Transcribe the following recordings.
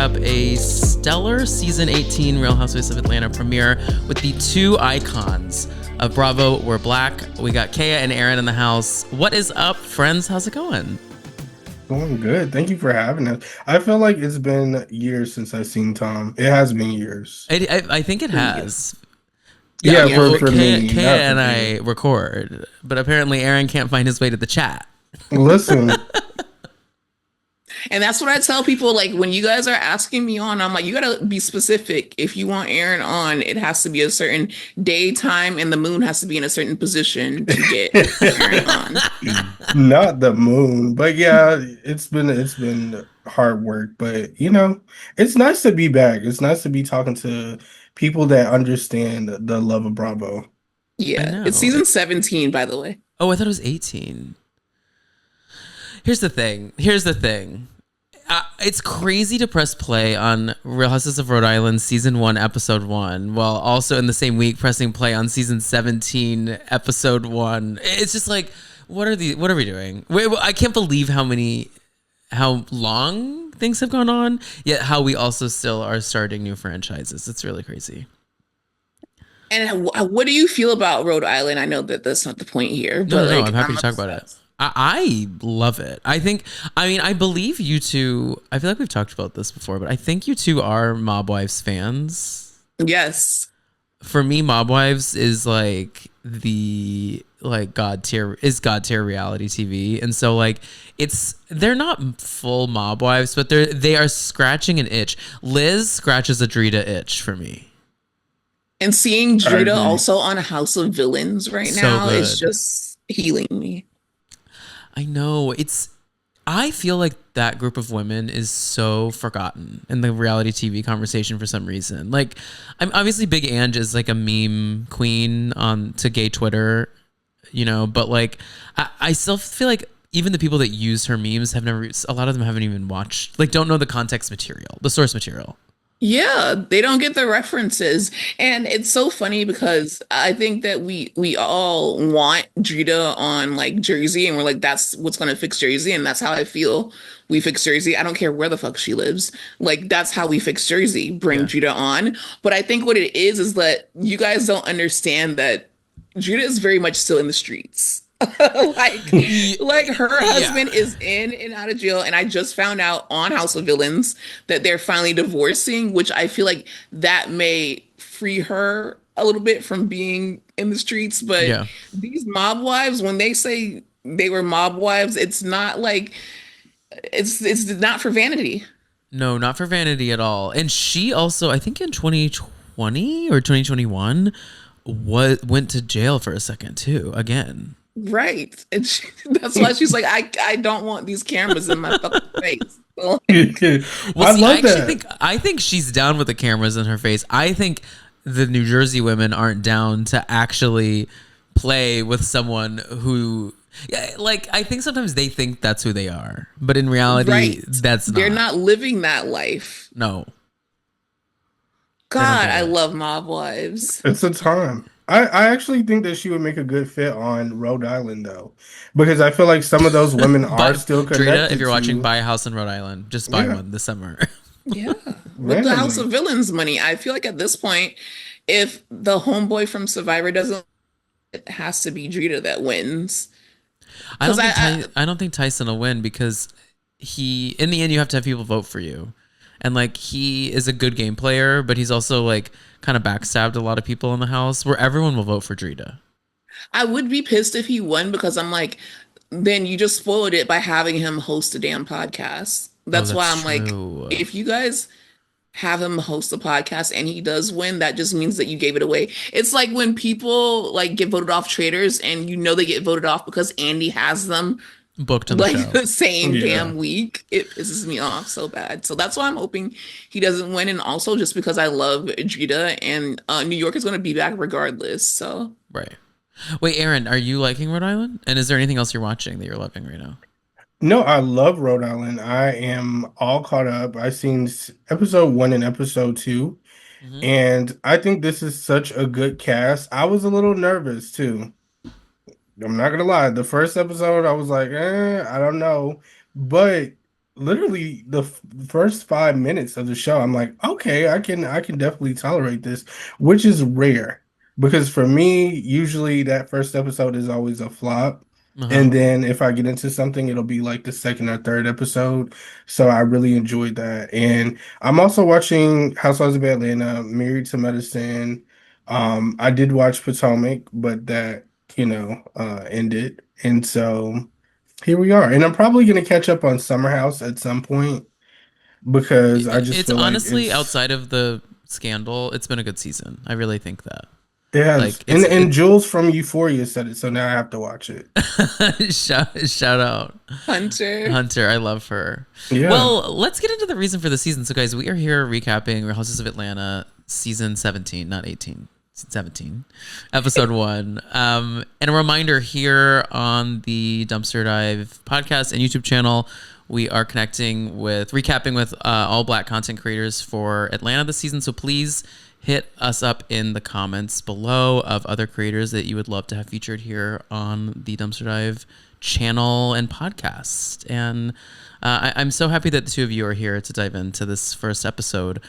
recap a stellar season 18 Real Housewives of Atlanta premiere with the two icons of Bravo. We're Black. We got Kaya and Aaron in the house. What is up, friends? How's it going? Going good. Thank you for having us. I feel like it's been years since I've seen Tom. It has been years. I think it For you. has. Yeah, Yeah, well, for Kaya, me, Kaya not for and you. I record, but apparently Aaron can't find his way to the chat. Listen, And that's what I tell people. Like when you guys are asking me on, I'm like, you gotta be specific. If you want Aaron on, it has to be a certain daytime, and the moon has to be in a certain position to get Aaron on. not the moon, but yeah, it's been hard work, but it's nice to be back. It's nice to be talking to people that understand the love of Bravo. I Yeah, it's know. season 17, by the way. Oh, I thought it was 18. Here's the thing. It's crazy to press play on Real Houses of Rhode Island season 1 episode 1 while also in the same week pressing play on season 17 episode 1. It's just like what are we doing? I can't believe how long things have gone on, yet how we also still are starting new franchises. It's really crazy. And what do you feel about Rhode Island? I know that that's not the point here, No, but no, like I'm happy I'm to talk about it. obsessed. I love it. I believe you two, I feel like we've talked about this before, but I think you two are Mob Wives fans. Yes. For me, Mob Wives is like God tier reality TV. And so like they're not full Mob Wives, but they are scratching an itch. Liz scratches a Drita itch for me. And seeing I Drita agree. also on House of Villains right So now is good. just healing me. I know. I feel like that group of women is so forgotten in the reality TV conversation for some reason. Like, I'm obviously Big Ange is like a meme queen on to gay Twitter, but like, I still feel like even the people that use her memes a lot of them haven't even watched, like, don't know the context material, the source material. Yeah, they don't get the references. And it's so funny because I think that we all want Drita on like Jersey and we're like that's what's going to fix Jersey and that's how I feel. We fix Jersey. I don't care where the fuck she lives. Like that's how we fix Jersey. Bring Yeah. Drita on. But I think what it is that you guys don't understand that Drita is very much still in the streets. like like her Yeah. husband is in and out of jail, and I just found out on House of Villains that they're finally divorcing, which I feel like that may free her a little bit from being in the streets. But Yeah. these mob wives, when they say they were mob wives, it's not like it's not for vanity. No, not for vanity at all. And she also, I think in 2020 or 2021, went to jail for a second too, again. Right. And that's why she's like, I don't want these cameras in my fucking face. So, Well, I see, love that. I think she's down with the cameras in her face. I think the New Jersey women aren't down to actually play with someone who, yeah, like I think sometimes they think that's who they are, but in reality, right. that's They're not. not living that life. No, they don't God, get I it. love mob wives. It's a time. I actually think that she would make a good fit on Rhode Island though, because I feel like some of those women are But still Drita, if connected you're watching, to, buy a house in Rhode Island. Just buy yeah, one this summer. Yeah. With the House randomly. of Villains money, I feel like at this point, if the homeboy from Survivor doesn't, it has to be Drita that wins. Because I don't think Tyson will win because in the end you have to have people vote for you. And like he is a good game player, but he's also like kind of backstabbed a lot of people in the house where everyone will vote for Drita. I would be pissed if he won because I'm like, then you just spoiled it by having him host a damn podcast. Oh, That's why that's I'm like, true. if you guys have him host a podcast and he does win, that just means that you gave it away. It's like when people like get voted off traders and you know they get voted off because Andy has them Booked on the like show. the same Yeah. damn week. It pisses me off so bad. So that's why I'm hoping he doesn't win. And also just because I love Drita and New York is going to be back regardless. So Right. Wait, Aaron, are you liking Rhode Island? And is there anything else you're watching that you're loving right now? No, I love Rhode Island. I am all caught up. I seen episode 1 and episode 2, Hmm. and I think this is such a good cast. I was a little nervous too. I'm not gonna lie. The first episode, I was like, I don't know. But literally first 5 minutes of the show, I'm like, okay, I can definitely tolerate this, which is rare because for me, usually that first episode is always a flop. Uh-huh. And then if I get into something, it'll be like the second or third episode. So I really enjoyed that. And I'm also watching Housewives of Atlanta, Married to Medicine. I did watch Potomac, but that, ended. And so here we are. And I'm probably going to catch up on Summer House at some point because I just It's feel like honestly outside of the scandal, it's been a good season. I really think that. it has. Like And it Jules from Euphoria said it, so now I have to watch it. shout out Hunter. Hunter. I love her. Yeah. Well, let's get into the reason for the season. So guys, we are here recapping Real Houses of Atlanta season 17, not 18. 17 episode 1 and a reminder here on the Dumpster Dive podcast and YouTube channel, we are recapping with all Black content creators for Atlanta this season, so please hit us up in the comments below of other creators that you would love to have featured here on the Dumpster Dive channel and podcast. And I'm so happy that the two of you are here to dive into this first episode.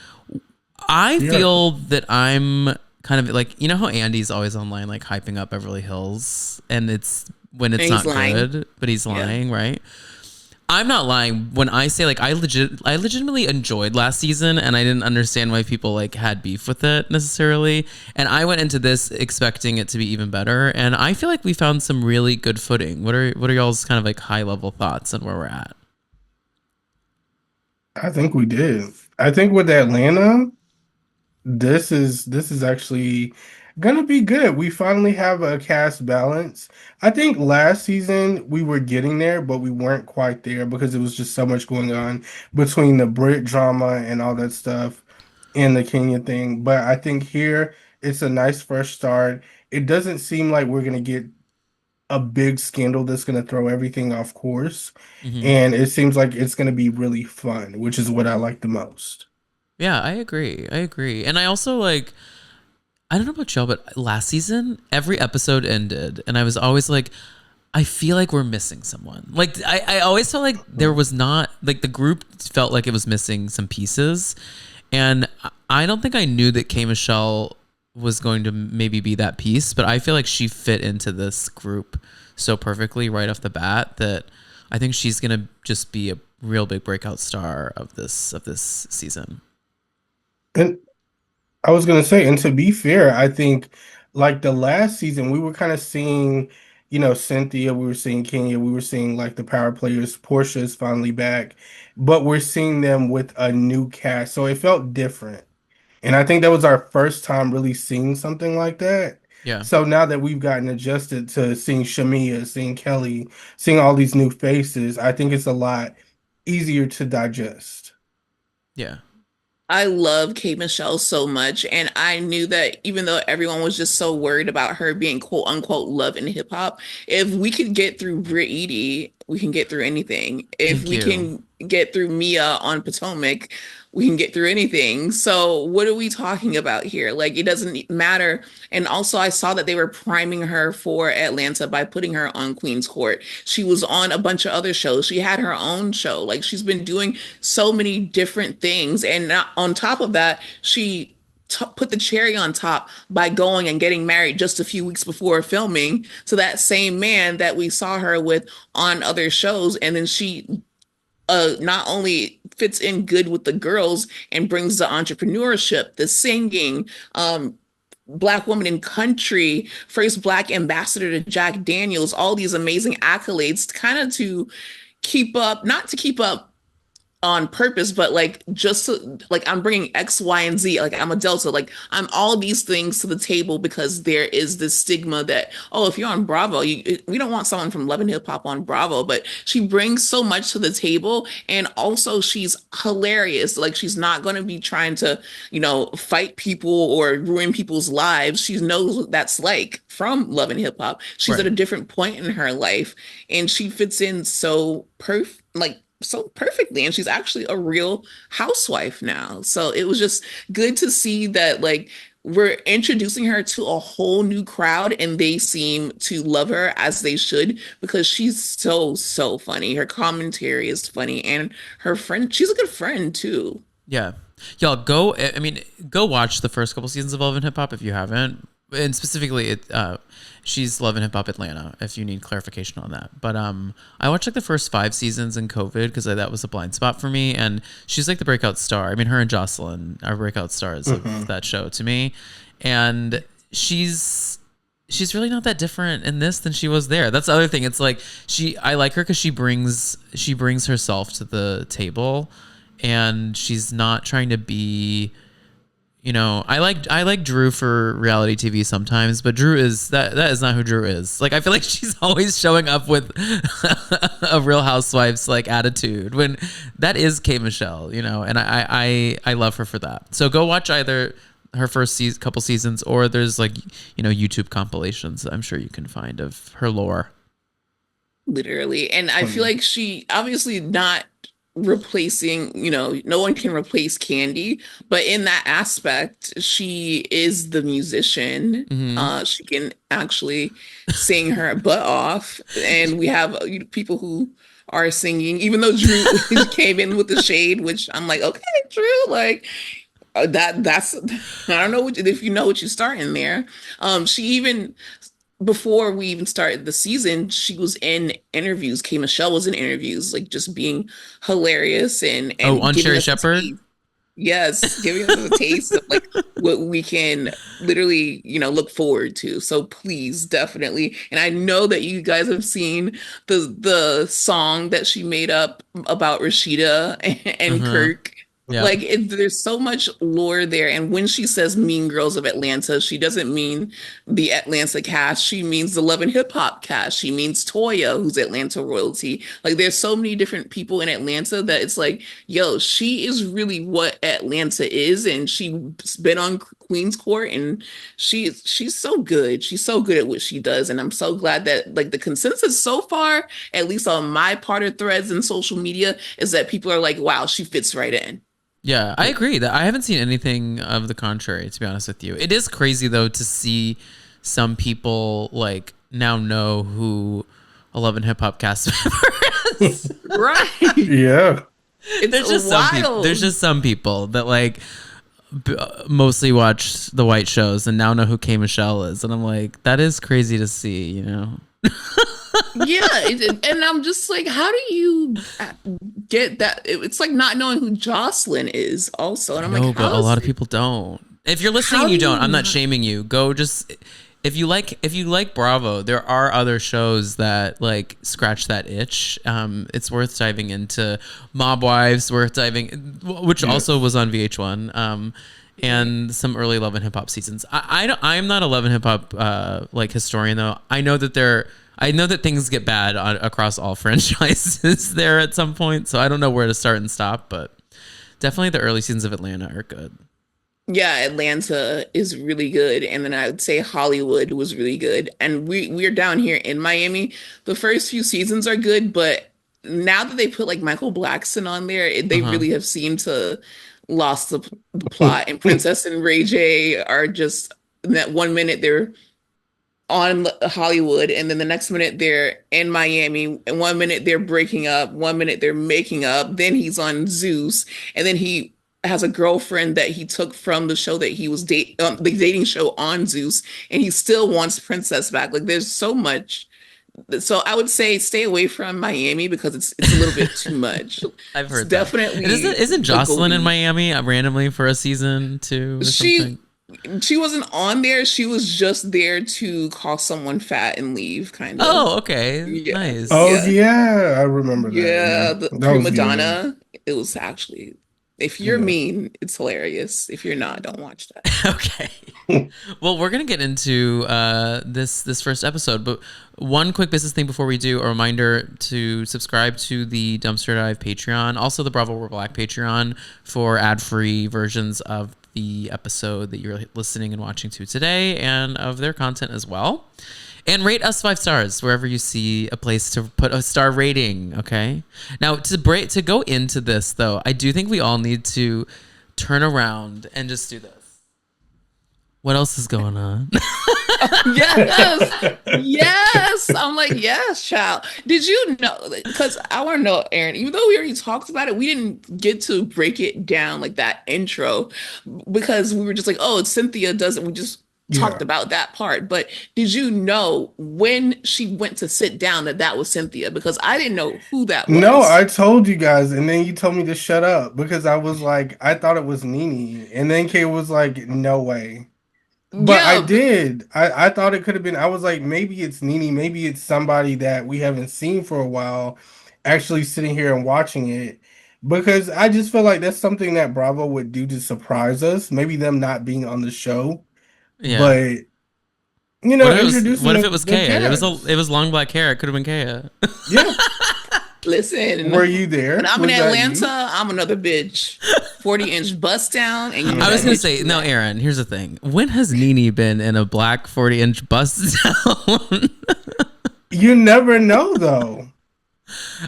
I Yeah. feel that I'm kind of like, you know how Andy's always online like hyping up Beverly Hills and it's when it's And he's not lying. good, but he's Yeah. lying, right? I'm not lying when I say like I legitimately enjoyed last season and I didn't understand why people like had beef with it necessarily. And I went into this expecting it to be even better, and I feel like we found some really good footing. What are y'all's kind of like high level thoughts on where we're at? I think we did. I think with Atlanta, this is actually gonna be good. We finally have a cast balance. I think last season we were getting there, but we weren't quite there because it was just so much going on between the Brit drama and all that stuff and the Kenya thing. But I think here it's a nice fresh start. It doesn't seem like we're gonna get a big scandal that's gonna throw everything off course. Hmm. And it seems like it's gonna be really fun, which is what I like the most. Yeah, I agree. I agree. And I also like, I don't know about y'all, but last season, every episode ended, and I was always like, I feel like we're missing someone. Like, I always felt like there was not, like, the group felt like it was missing some pieces. And I don't think I knew that K. Michelle was going to maybe be that piece, but I feel like she fit into this group so perfectly right off the bat that I think she's going to just be a real big breakout star of this season. And I was gonna say, and to be fair, I think like the last season, we were kind of seeing, Cynthia, we were seeing Kenya, we were seeing like the power players. Portia is finally back, but we're seeing them with a new cast, so it felt different. And I think that was our first time really seeing something like that. Yeah. So now that we've gotten adjusted to seeing Shamia, seeing Kelly, seeing all these new faces, I think it's a lot easier to digest. Yeah. I love Kate Michelle so much. And I knew that even though everyone was just so worried about her being quote unquote love in hip hop, if we could get through Brit Edie, we can get through anything. If Thank we you. can get through Mia on Potomac, we can get through anything. So what are we talking about here? Like it doesn't matter. And also I saw that they were priming her for Atlanta by putting her on Queen's Court. She was on a bunch of other shows. She had her own show. Like she's been doing so many different things. And on top of that, she put the cherry on top by going and getting married just a few weeks before filming to that same man that we saw her with on other shows. And then she not only fits in good with the girls and brings the entrepreneurship, the singing, Black woman in country, first Black ambassador to Jack Daniels, all these amazing accolades, kind of to keep up, not to keep up on purpose, but like just to, like I'm bringing X, Y, and Z. Like I'm a Delta. Like I'm all these things to the table because there is this stigma that if you're on Bravo, we don't want someone from Love and Hip Hop on Bravo. But she brings so much to the table, and also she's hilarious. Like she's not going to be trying to fight people or ruin people's lives. She knows what that's like from Love and Hip Hop. She's at Right. a different point in her life, and she fits in so so perfectly, and she's actually a real housewife now. So it was just good to see that, like, we're introducing her to a whole new crowd, and they seem to love her as they should because she's so funny. Her commentary is funny, and her friend, she's a good friend too. Yeah. Y'all go, I mean, go watch the first couple seasons of Love and Hip Hop if you haven't. And specifically, she's Love and Hip Hop Atlanta, if you need clarification on that. But I watched like the first 5 seasons in COVID because that was a blind spot for me. And she's like the breakout star. I mean, her and Jocelyn are breakout stars of that show to me. And she's really not that different in this than she was there. That's the other thing. It's like I like her because she brings herself to the table. And she's not trying to be, you know, I like Drew for reality TV sometimes, but Drew is that is not who Drew is. Like, I feel like she's always showing up with a Real Housewives like attitude when that is K Michelle, you know, and I love her for that. So go watch either her first couple seasons, or there's like, you know, YouTube compilations I'm sure you can find of her lore. Literally. And I feel like she obviously not replacing, you know, no one can replace Candy, but in that aspect, she is the musician. She can actually sing her butt off, and we have people who are singing, even though Drew came in with the shade, which I'm like, okay, Drew, like that's I don't know if you know what you start in there. She even before we even started the season, she was in interviews. K Michelle was in interviews, like just being hilarious and on Sherry Shepherd. Yes, giving us a taste of like what we can literally, you know, look forward to. So please, definitely. And I know that you guys have seen the song that she made up about Rashida and Kirk. Yeah. Like there's so much lore there. And when she says Mean Girls of Atlanta, she doesn't mean the Atlanta cast. She means the Love and Hip Hop cast. She means Toya, who's Atlanta royalty. Like there's so many different people in Atlanta that it's like, yo, she is really what Atlanta is. And she's been on Queen's Court, and she's so good. She's so good at what she does. And I'm so glad that like the consensus so far, at least on my part of threads and social media, is that people are like, wow, she fits right in. Yeah, I agree that I haven't seen anything of the contrary, to be honest with you. It is crazy though to see some people like now know who a Love and Hip Hop cast member is. Right. Yeah. There's just some people that like mostly watch the white shows and now know who K Michelle is, and I'm like, that is crazy to see, you know. Yeah, and I'm just like, how do you get that? It's like not knowing who Jocelyn is also, and I'm like, but a lot of people don't. If you're listening and you don't, I'm not shaming you. Go just if you like Bravo, there are other shows that like scratch that itch. It's worth diving into. Mob Wives, which also was on VH1. And some early Love and Hip Hop seasons. I'm not a Love and Hip Hop like historian though. I know that things get bad across all franchises there at some point, so I don't know where to start and stop, but definitely the early seasons of Atlanta are good. Yeah, Atlanta is really good, and then I would say Hollywood was really good. And we're down here in Miami. The first few seasons are good, but now that they put like Michael Blackson on there, they really have seemed to lost the plot. And Princess and Ray J are just that 1 minute they're on Hollywood, and then the next minute they're in Miami, and 1 minute they're breaking up, 1 minute they're making up, then he's on Zeus, and then he has a girlfriend that he took from the show that he was the dating show on Zeus, and he still wants Princess back. Like there's so much. So I would say stay away from Miami because it's a little bit too much. I've heard definitely. Isn't Jocelyn in Miami randomly for a season too? She wasn't on there. She was just there to call someone fat and leave, kind of. Oh, okay. Yeah. Nice. Oh, yeah. I remember that. Yeah, the prima donna. It was actually, if you're mean, it's hilarious. If you're not, don't watch that. Okay. Well, we're going to get into this first episode, but one quick business thing before we do, a reminder to subscribe to the Dumpster Dive Patreon, also the Bravo We're Black Patreon for ad-free versions of the episode that you're listening and watching to today, and of their content as well. And rate us 5 stars wherever you see a place to put a star rating, okay? Now, to go into this, though, I do think we all need to turn around and just do this. What else is going on? Yes, yes. I'm like, yes, child. Did you know? Because I want to know, Aaron. Even though we already talked about it, we didn't get to break it down like that intro because we were just like, oh, Cynthia doesn't. We just Yeah. talked about that part. But did you know when she went to sit down that that was Cynthia? Because I didn't know who that No, was. I told you guys, and then you told me to shut up because I was like, I thought it was Nene, and then Kay was like, no way. But I Yeah, did. I thought it could have been. I was like, maybe it's Nene, maybe it's somebody that we haven't seen for a while, actually sitting here and watching it, because I just feel like that's something that Bravo would do to surprise us. Maybe them not being on the show, Yeah. but you know, introducing What if it was the Kaya? cast. It was long black hair. It could have been Kaya. Yeah, were listen. you there? When I'm in Was that Atlanta, you? I'm another bitch. 40-inch bust down, and you know I was that gonna bitch say, be no, mad. Aaron. Here's the thing. When has Nene been in a black 40-inch bust down? You never know, though.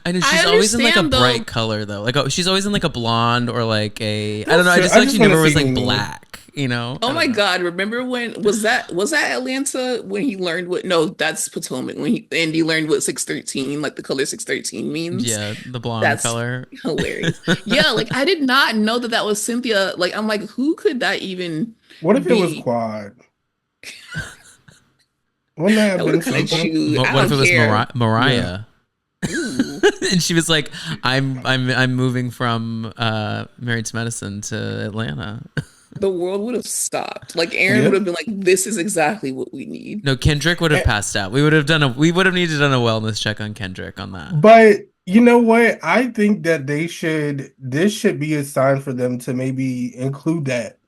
I know I she's always in like a understand though. bright color though. Like she's always in like a blonde or like a I don't know. That's I true. just I feel like just she want to never was see like Nene. black. You know? I Oh don't my know. God, remember when was that Atlanta when he learned what no, that's Potomac when he and he learned what 613, like the color 613 means. Yeah, the blonde That's color. hilarious. Yeah, like I did not know that that was Cynthia. Like I'm like, who could that even What if it was be? Quad? Wouldn't that have That would been have kind of something? chewed. I What if don't it was care. Yeah. Mariah? Ooh, And she was like, I'm moving from Married to Medicine to Atlanta." the world would have stopped. Like Aaron would Yeah. have been like, this is exactly what we need. No, Kendrick would have Eh, passed out. We would have needed to done a wellness check on Kendrick on that. But you know what? I think that this should be a sign for them to maybe include that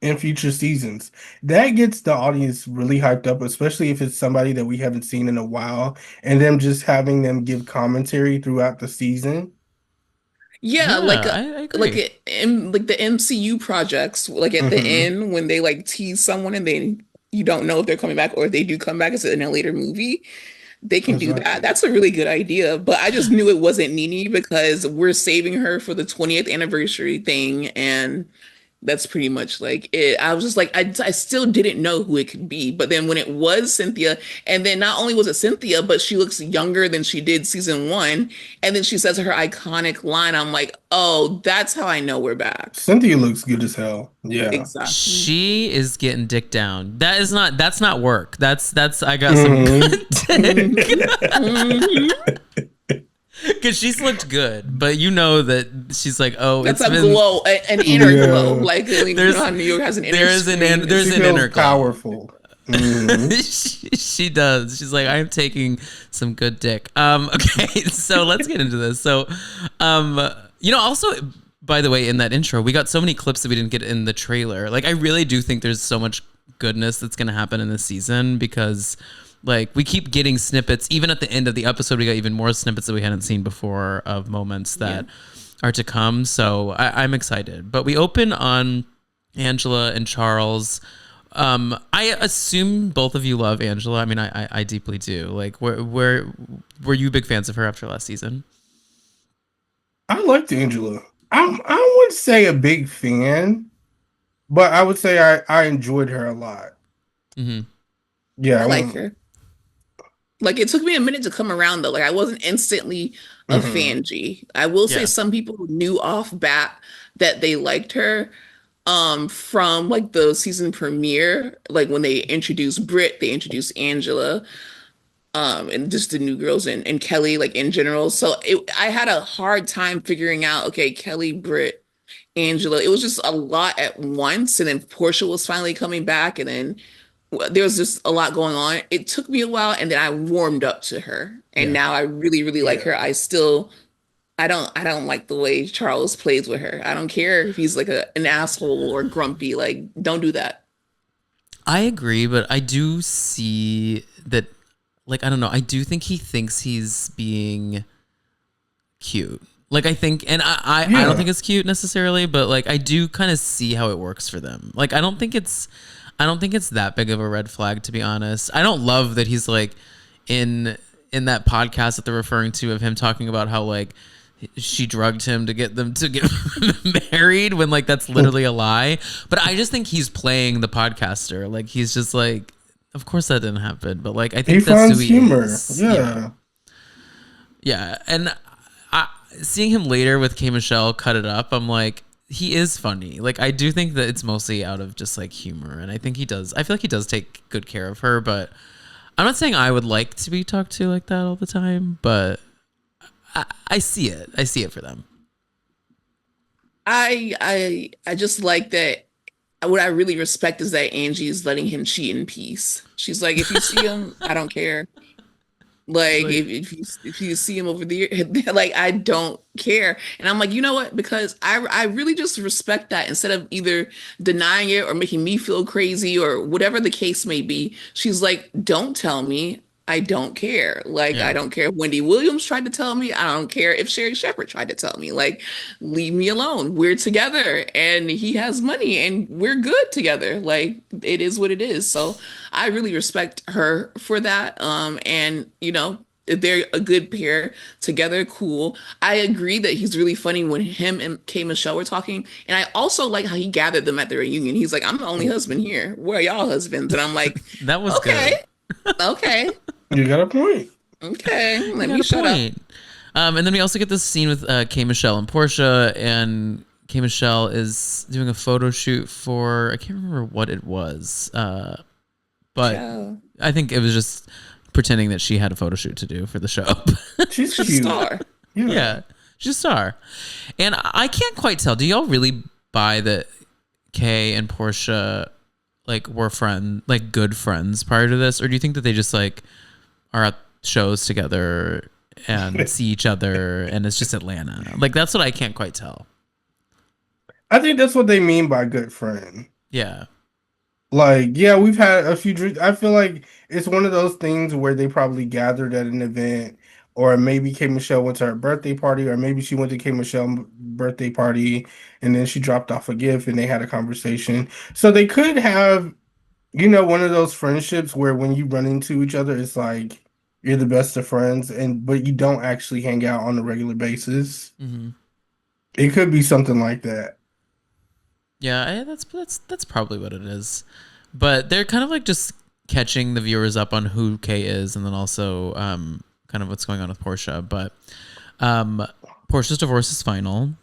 in future seasons. That gets the audience really hyped up, especially if it's somebody that we haven't seen in a while, and them just having them give commentary throughout the season. Yeah, Yeah, I like agree. like the MCU projects, like at the Hmm. end when they like tease someone and then you don't know if they're coming back or if they do come back as in a later movie, they can do that. Exactly. That's a really good idea. But I just knew it wasn't Nene because we're saving her for the 20th anniversary thing, and that's pretty much like it. I was just like, I still didn't know who it could be. But then when it was Cynthia, and then not only was it Cynthia, but she looks younger than she did season one. And then she says her iconic line. I'm like, oh, that's how I know we're back. Cynthia looks good as hell. Yeah. Exactly. She is getting dick down. That's not work. That's I got some Hmm. good dick. Mhm. Cause she's looked good, but you know that she's like, oh, That's it's a been glow, an inner glow. Yeah. Like you there's know how New York has an inner there's screen. there's She an feels inner glow. powerful. Hmm. She does. She's like, I'm taking some good dick. Okay, so let's get into this. So, also, by the way, in that intro, we got so many clips that we didn't get in the trailer. Like, I really do think there's so much goodness that's going to happen in this season because, like, we keep getting snippets. Even at the end of the episode, we got even more snippets that we hadn't seen before of moments that are to come. So I'm excited. But we open on Angela and Charles. I assume both of you love Angela. I mean, I deeply do. Like, were you big fans of her after last season? I liked Angela. I wouldn't say a big fan, but I would say I enjoyed her a lot. Mm-hmm. Yeah, I I like won't. her. Like it took me a minute to come around though. Like I wasn't instantly a Hmm. fan G. I will say Yeah. some people knew off bat that they liked her from like the season premiere, like when they introduced Britt, they introduced Angela, and just the new girls and Kelly, like in general. So I had a hard time figuring out, okay, Kelly, Britt, Angela. It was just a lot at once. And then Portia was finally coming back, and then there was just a lot going on. It took me a while, and then I warmed up to her, and Yeah, now I really, really like yeah. her. I don't like the way Charles plays with her. I don't care if he's like an asshole or grumpy. Like, don't do that. I agree, but I do see that. Like, I don't know. I do think he thinks he's being cute. Like, I think, and I don't Yeah. think it's cute necessarily, but like, I do kind of see how it works for them. Like, I don't think it's that big of a red flag, to be honest. I don't love that he's like in that podcast that they're referring to of him talking about how like she drugged him to get them to get married when like that's literally a lie. But I just think he's playing the podcaster. Like he's just like, of course that didn't happen. But like I think He that's finds who he humor. is. Yeah. Yeah. And seeing him later with K Michelle cut it up, I'm like, he is funny. Like I do think that it's mostly out of just like humor, and I think he does. I feel like he does take good care of her, but I'm not saying I would like to be talked to like that all the time, but I see it. I see it for them. I just like that. What I really respect is that Angie is letting him cheat in peace. She's like, if you see him, I don't care. Like if you see him over there, like I don't care. And I'm like, you know what? Because I really just respect that instead of either denying it or making me feel crazy or whatever the case may be. She's like, don't tell me. I don't care. Like, Yeah. I don't care if Wendy Williams tried to tell me. I don't care if Sherry Shepherd tried to tell me. Like, leave me alone. We're together and he has money and we're good together. Like, it is what it is. So I really respect her for that. And you know, if they're a good pair together, cool. I agree that he's really funny when him and K Michelle were talking. And I also like how he gathered them at the reunion. He's like, I'm the only husband here. Where are y'all husbands? And I'm like, That was okay, good. okay. You got a point. Okay, let You me got a shut up. point. And then we also get this scene with K Michelle and Portia, and K Michelle is doing a photo shoot for, I can't remember what it was, but Yeah. I think it was just pretending that she had a photo shoot to do for the show. She's She's a cute. star. Yeah, she's a star. And I can't quite tell. Do y'all really buy that Kay and Portia like were good friends prior to this, or do you think that they just like are at shows together and see each other and it's just Atlanta? Like that's what I can't quite tell. I think that's what they mean by good friend. Yeah. Like, yeah, we've had a few drinks. I feel like it's one of those things where they probably gathered at an event, or maybe K Michelle went to her birthday party, or maybe she went to K Michelle's birthday party and then she dropped off a gift and they had a conversation. So they could have, one of those friendships where when you run into each other, it's like you're the best of friends, but you don't actually hang out on a regular basis. Mm-hmm. It could be something like that. Yeah, that's probably what it is. But they're kind of like just catching the viewers up on who Kay is, and then also kind of what's going on with Portia. But Portia's divorce is final.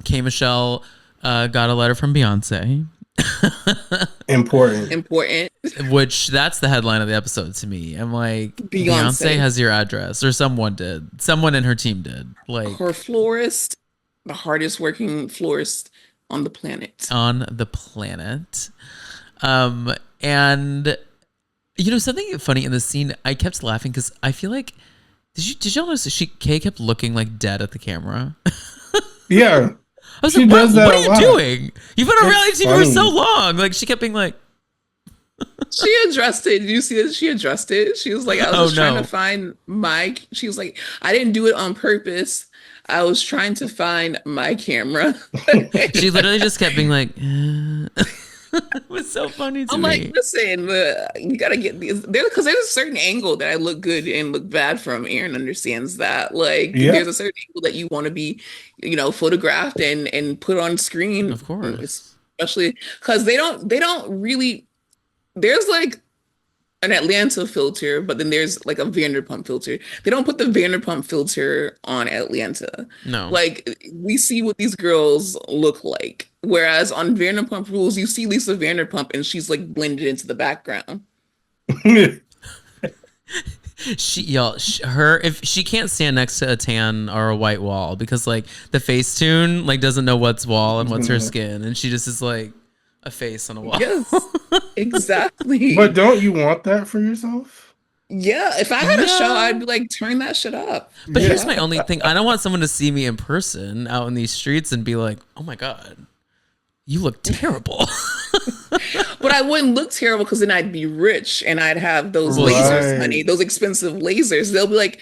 K Michelle got a letter from Beyonce. Important. Which that's the headline of the episode to me. I'm like, Beyonce has your address, or someone did. Someone in her team did. Like Her florist, the hardest working florist on the planet. And something funny in the scene, I kept laughing because I feel like did y'all notice Kay kept looking like dead at the camera? Yeah. I was like, what are you doing? You've been on reality TV for so funny. long. Like she kept being like, She addressed it. Did you see that? She addressed it. She was like, I was just trying to find she was like, I didn't do it on purpose. I was trying to find my camera. She literally just kept being like, it was so funny to I'm me. like, listen, you gotta get these there because there's a certain angle that I look good and look bad from. Aaron understands that. Like, there's a certain angle that you want to be, photographed and put on screen. Of course, especially because they don't really. There's like an Atlanta filter, but then there's like a Vanderpump filter. They don't put the Vanderpump filter on Atlanta. No. Like we see what these girls look like. Whereas on Vanderpump Rules, you see Lisa Vanderpump and she's like blended into the background. If she can't stand next to a tan or a white wall because like the Facetune like doesn't know what's wall and what's her skin, and she just is like a face on a wall. Yes, exactly. But don't you want that for yourself? Yeah, if I had a show, I'd be like, turn that shit up. But here's my only thing. I don't want someone to see me in person out in these streets and be like, oh my God, you look terrible. But I wouldn't look terrible because then I'd be rich and I'd have those lasers, honey, those expensive lasers. They'll be like,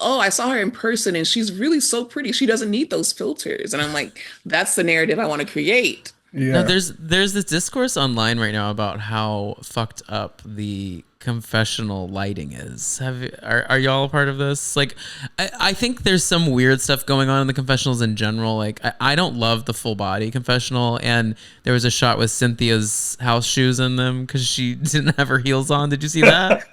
oh, I saw her in person and she's really so pretty. She doesn't need those filters. And I'm like, that's the narrative I want to create. Yeah. Now, there's this discourse online right now about how fucked up the confessional lighting is. Are y'all a part of this? Like, I think there's some weird stuff going on in the confessionals in general. Like, I don't love the full body confessional, and there was a shot with Cynthia's house shoes in them because she didn't have her heels on. Did you see that?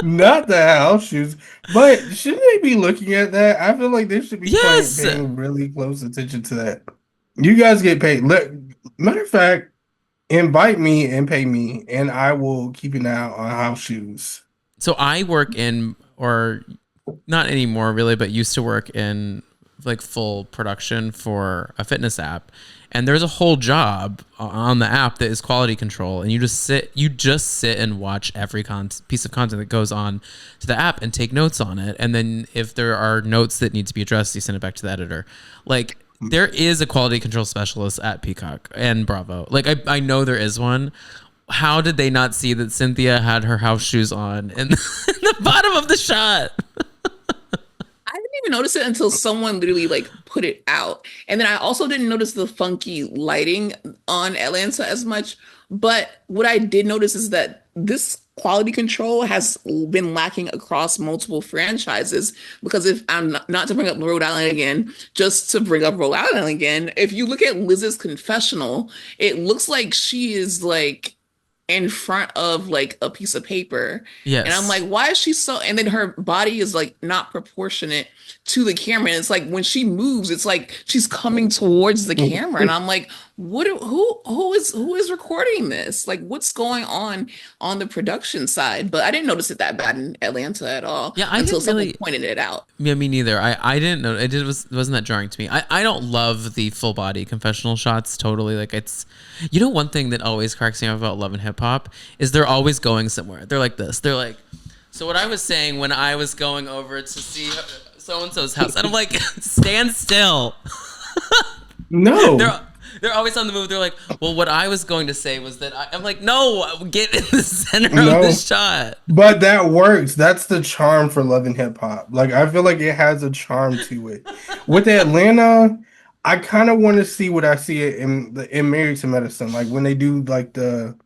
Not the house shoes, but shouldn't they be looking at that? I feel like they should be Yes. paying really close attention to that. You guys get paid. Look, matter of fact, invite me and pay me, and I will keep an eye out on house shoes. So I work in, or not anymore really, but used to work in like full production for a fitness app. And there's a whole job on the app that is quality control. And you just sit and watch every piece of content that goes on to the app and take notes on it. And then if there are notes that need to be addressed, you send it back to the editor. Like, there is a quality control specialist at Peacock and Bravo. Like, I know there is one. How did they not see that Cynthia had her house shoes on in the bottom of the shot? I didn't even notice it until someone literally like put it out. And then I also didn't notice the funky lighting on Atlanta as much. But what I did notice is that this quality control has been lacking across multiple franchises. Because if I'm not to bring up Rhode Island again, just to bring up Rhode Island again, if you look at Liz's confessional, it looks like she is like in front of like a piece of paper. Yes. And I'm like, why is she so, and then her body is like not proportionate to the camera. And it's like when she moves, it's like she's coming towards the camera. And I'm like, who is recording this? Like, what's going on the production side? But I didn't notice it that bad in Atlanta at all. Yeah, I until didn't someone really pointed it out. Yeah, me neither. I didn't know. Wasn't that jarring to me. I don't love the full body confessional shots totally. Like, it's, one thing that always cracks me up about Love and Hip Hop is they're always going somewhere. They're like this. They're like, so what I was saying when I was going over to see so and so's house, and I'm like, stand still. No. They're always on the move. They're like, well, what I was going to say was that I'm like, no, get in the center of the shot. But that works. That's the charm for Love and Hip Hop. Like, I feel like it has a charm to it. With Atlanta, I kind of want to see what I see in Married to Medicine, like when they do like the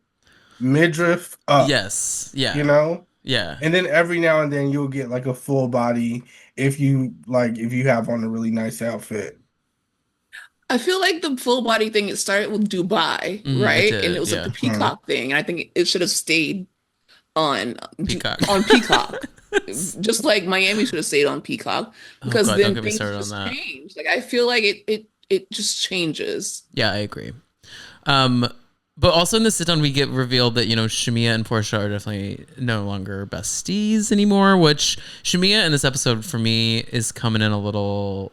midriff up. Yes. Yeah. Yeah. And then every now and then you'll get like a full body if you have on a really nice outfit. I feel like the full body thing, it started with Dubai, right? And it was like the Peacock thing. And I think it should have stayed on Peacock. On Peacock. Just like Miami should have stayed on Peacock. Because then things just change. Like, I feel like it just changes. Yeah, I agree. But also in the sit down, we get revealed that, Shamia and Portia are definitely no longer besties anymore, which Shamia in this episode for me is coming on a little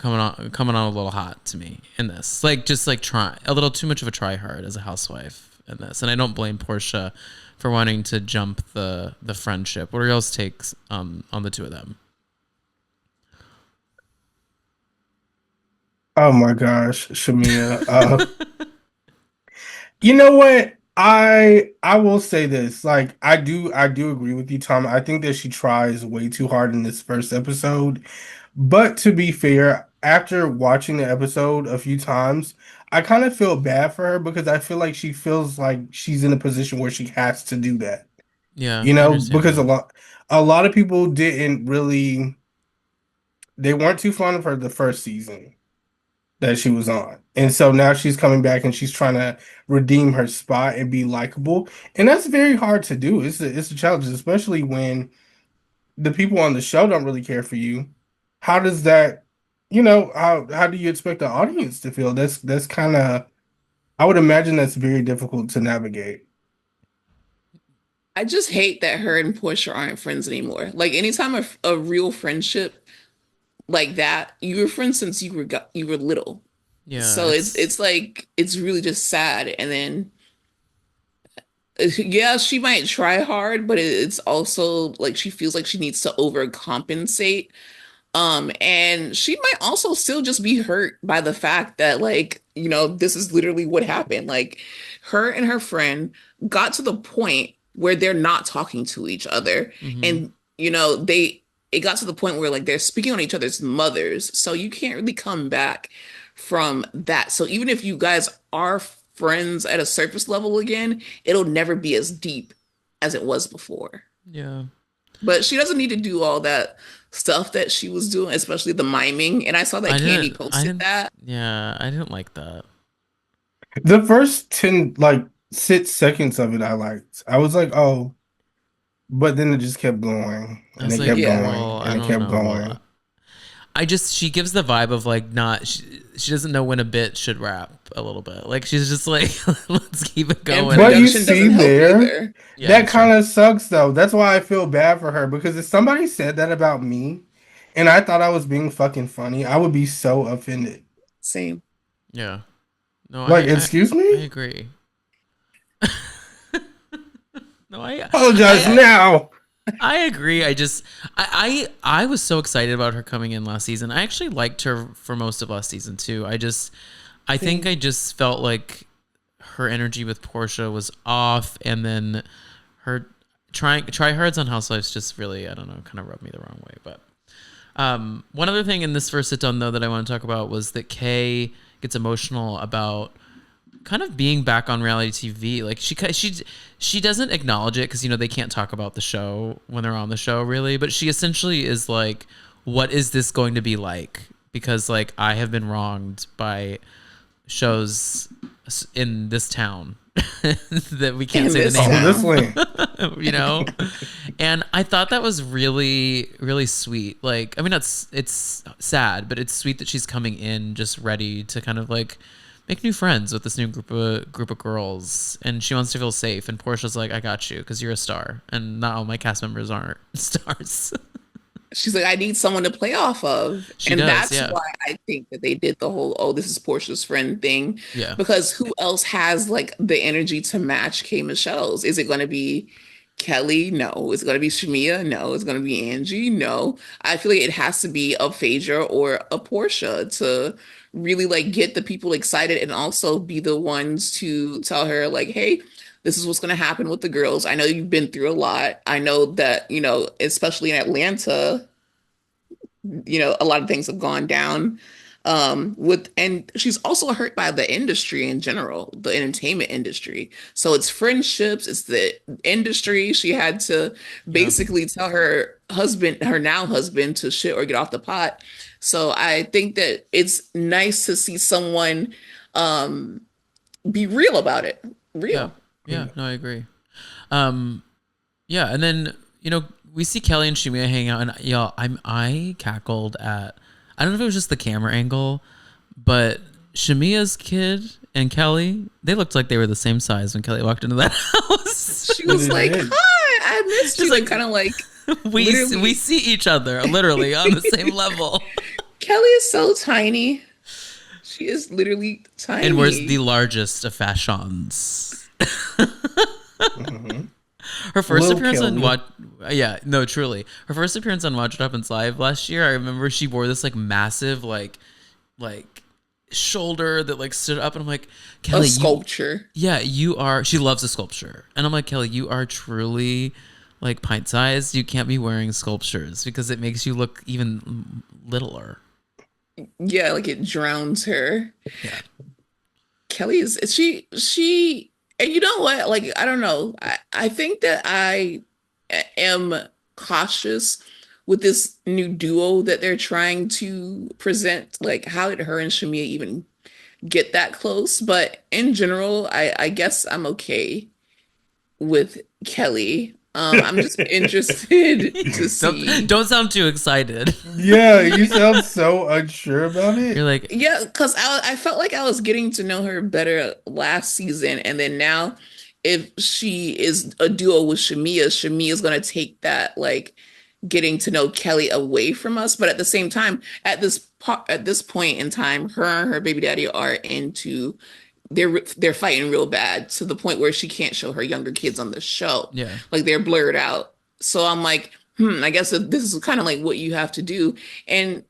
hot to me in this. Like, just like try a little too much of a try hard as a housewife in this. And I don't blame Portia for wanting to jump the friendship. What are y'all's takes on the two of them? Oh my gosh, Shamia. You know what? I will say this. Like, I do agree with you, Tom. I think that she tries way too hard in this first episode. But to be fair, after watching the episode a few times, I kind of feel bad for her because I feel like she feels like she's in a position where she has to do that. Yeah. Because a lot of people didn't really, they weren't too fond of her the first season that she was on. And so now she's coming back and she's trying to redeem her spot and be likable. And that's very hard to do. It's a challenge, especially when the people on the show don't really care for you. How does that, how do you expect the audience to feel? That's kind of, I would imagine that's very difficult to navigate. I just hate that her and Portia aren't friends anymore. Like, anytime a real friendship like that, you were friends since you were little. Yeah. So it's like, it's really just sad. And then yeah, she might try hard, but it's also like she feels like she needs to overcompensate. And she might also still just be hurt by the fact that, like, this is literally what happened. Like, her and her friend got to the point where they're not talking to each other. Mm-hmm. And, it got to the point where like they're speaking on each other's mothers. So you can't really come back from that. So even if you guys are friends at a surface level again, it'll never be as deep as it was before. Yeah. But she doesn't need to do all that stuff that she was doing, especially the miming. And I saw that Candy I posted didn't, that. yeah, I didn't like that. The first 10 like 6 seconds of it I liked. I was like, oh, but then it just kept going I and was it like, kept Yeah. going well, I and it don't kept know. going. She gives the vibe of like not, she doesn't know when a bit should wrap a little bit. Like she's just like, let's keep it And going. But you production see doesn't help there, either. Yeah, that that's true. kind of sucks though. That's why I feel bad for her because if somebody said that about me and I thought I was being fucking funny, I would be so offended. Same. Yeah. No, Like, excuse I me? agree. No, Apologize I now. I agree. I was so excited about her coming in last season. I actually liked her for most of last season too. I think Same. I just felt like her energy with Portia was off, and then her try hards on Housewives just really, I don't know, kind of rubbed me the wrong way. But one other thing in this first sit down though that I want to talk about was that Kay gets emotional about kind of being back on reality TV. Like she doesn't acknowledge it because they can't talk about the show when they're on the show really, but she essentially is like, what is this going to be like? Because like I have been wronged by shows in this town that we can't In say the this name town. Honestly. of, and I thought that was really really sweet. Like I mean it's sad, but it's sweet that she's coming in just ready to kind of like make new friends with this new group of girls, and she wants to feel safe. And Portia's like, I got you because you're a star, and not all my cast members aren't stars. She's like, I need someone to play off of. She And does, that's yeah. why I think that they did the whole, oh, this is Portia's friend thing. Yeah. Because who else has like the energy to match K Michelle's? Is it going to be Kelly? No. Is it going to be Shamia? No. Is it going to be Angie? No. I feel like it has to be a Phaedra or a Portia to really like get the people excited and also be the ones to tell her like, hey, this is what's going to happen with the girls. I know you've been through a lot. I know that, especially in Atlanta, a lot of things have gone down and she's also hurt by the industry in general, the entertainment industry. So it's friendships, it's the industry. She had to Yeah. basically tell her now husband, to shit or get off the pot. So I think that it's nice to see someone um be real about it. Yeah. Real. Yeah. No, I agree. Um, yeah, and then we see Kelly and Shimea hang out, and y'all, I cackled at. I don't know if it was just the camera angle, but Shimea's kid and Kelly, they looked like they were the same size when Kelly walked into that house. She was like, did. hi, I missed She's you. like- And kind of like, we literally. see each other literally on the same level. Kelly is so tiny. She is literally tiny. And wears the largest of fashions. Mhm. Her first Lil appearance on Kelly. truly. Her first appearance on Watch What Happens Live last year, I remember she wore this like massive like shoulder that like stood up, and I'm like, a Kelly, sculpture. you are. She loves a sculpture, and I'm like, Kelly, you are truly like pint sized. You can't be wearing sculptures because it makes you look even littler. Yeah, like it drowns her. Yeah, Kelly is she and you know what? Like, I don't know. I think that I am cautious with this new duo that they're trying to present. Like, how did her and Shamia even get that close? But in general, I guess I'm okay with Kelly. I'm just interested to see. don't sound too excited. Yeah, you sound so unsure about You're it. like, Yeah, because I felt like I was getting to know her better last season, and then now, if she is a duo with Shamia, Shamia is gonna take that like getting to know Kelly away from us. But at the same time, at this point in time, her and her baby daddy are into they're fighting real bad to the point where she can't show her younger kids on the show. yeah, Like they're blurred out. So I'm like, I guess that this is kind of like what you have to do. And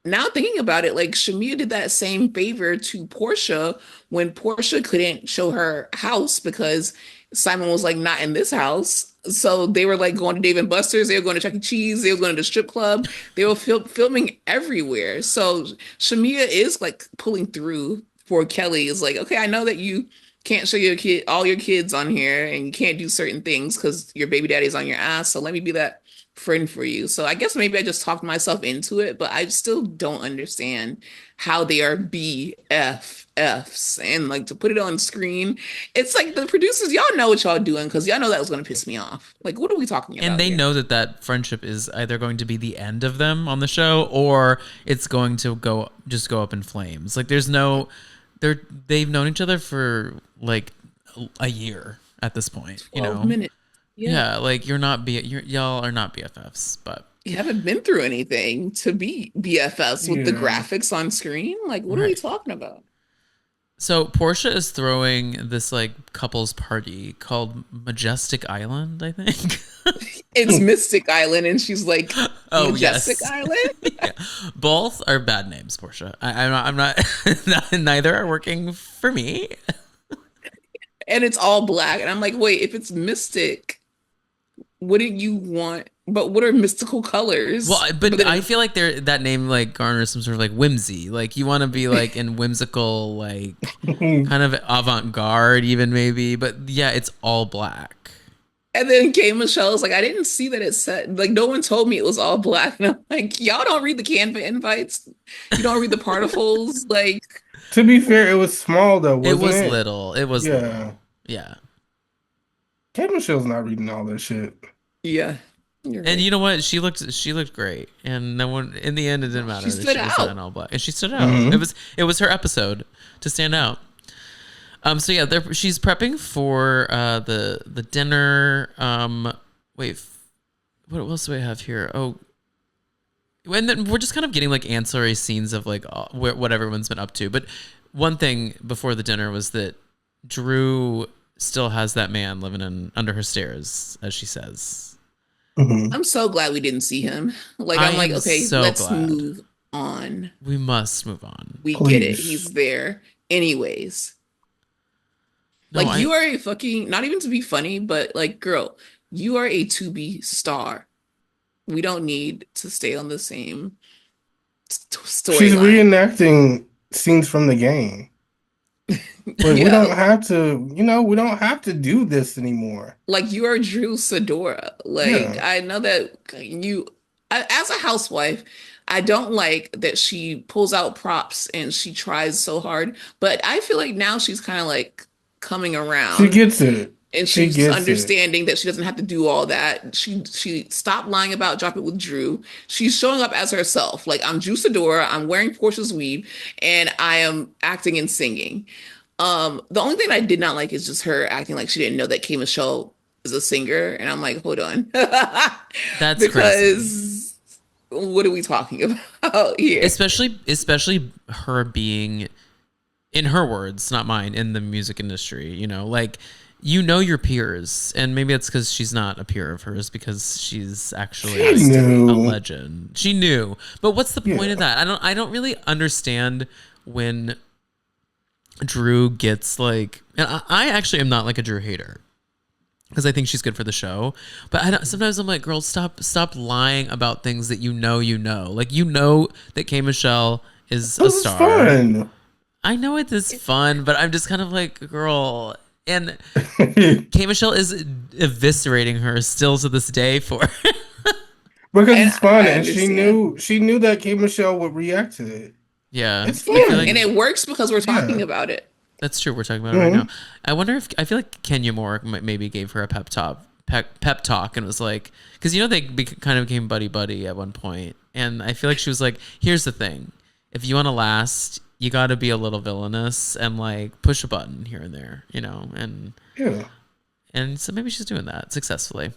now thinking about it, like Shamia did that same favor to Portia when Portia couldn't show her house because Simon was like not in this house. So they were like going to Dave and Buster's, they were going to Chuck E. Cheese, they were going to the strip club, they were filming everywhere. So Shamia is like pulling through for Kelly. Is like, okay, I know that you can't show all your kids on here, and you can't do certain things because your baby daddy's on your ass. So let me be that friend for you. So I guess maybe I just talked myself into it, but I still don't understand how they are BFFs. And like to put it on screen, it's like the producers, y'all know what y'all doing because y'all know that was going to piss me off. Like, what are we talking about? And they here? know that friendship is either going to be the end of them on the show, or it's going to go up in flames. Like they've known each other for like a year at this point. 12 minutes. Yeah, like y'all are not BFFs, but you haven't been through anything to be BFFs with the graphics on screen. Like, what are we talking about? So Portia is throwing this like couples party called Majestic Island, I think. It's Mystic Island, and she's like, Majestic yes. Island. Yeah. Both are bad names, Portia. I'm not. Neither are working for me. And it's all black, and I'm like, wait, if it's Mystic, wouldn't you want? But what are mystical colors? Well, but I feel like that name like garners some sort of like whimsy. Like you want to be like in whimsical, like kind of avant-garde, even maybe. But yeah, it's all black. And then K Michelle is like, I didn't see that it said, like, no one told me it was all black. And I'm like, y'all don't read the Canva invites. You don't read the particles. Like, to be fair, it was small though. Wasn't it was little. It was little. Yeah. K Michelle's not reading all that shit. Yeah. And you know what? She looked great, and no one in the end it didn't matter. She stood out in all black, and she stood out. Mm-hmm. It was her episode to stand out. So yeah, she's prepping for the dinner. Wait, what else do I have here? Oh, and then we're just kind of getting like ancillary scenes of like what everyone's been up to. But one thing before the dinner was that Drew still has that man living under her stairs, as she says. Mm-hmm. I'm so glad we didn't see him. Like, I'm like, okay, let's move on. We must move on. We get it. He's there. Anyways. No, like, you are a fucking, not even to be funny, but like, girl, you are a to-be star. We don't need to stay on the same story. She's reenacting scenes from the game. But we don't have to, we don't have to do this anymore. Like, you are Drew Sidora. Like, I know that as a housewife, I don't like that she pulls out props and she tries so hard. But I feel like now she's kind of like coming around. She gets it. And she's understanding that she doesn't have to do all that. She stopped lying about Drop It with Drew. She's showing up as herself. Like, I'm Drew Sidora. I'm wearing Portia's weave, and I am acting and singing. The only thing I did not like is just her acting like she didn't know that K Michelle is a singer. And I'm like, hold on. That's because crazy. What are we talking about here? Especially her being, in her words, not mine, in the music industry, like, your peers, and maybe it's because she's not a peer of hers because she's actually a legend. She knew, but what's the point of that? I don't really understand when Drew gets like, and I actually am not like a Drew hater because I think she's good for the show, but sometimes I'm like, girl, stop lying about things that like that K Michelle is a star. Fun. I know it is fun, but I'm just kind of like, girl. And K Michelle is eviscerating her still to this day for because it's fun, and she knew that K Michelle would react to it. Yeah, it's fun, and it works because we're talking about it. That's true. We're talking about it right now. I wonder I feel like Kenya Moore maybe gave her a pep talk, and was like, because they kind of became buddy at one point, and I feel like she was like, here's the thing, if you want to last, you got to be a little villainous and like push a button here and there, and so maybe she's doing that successfully.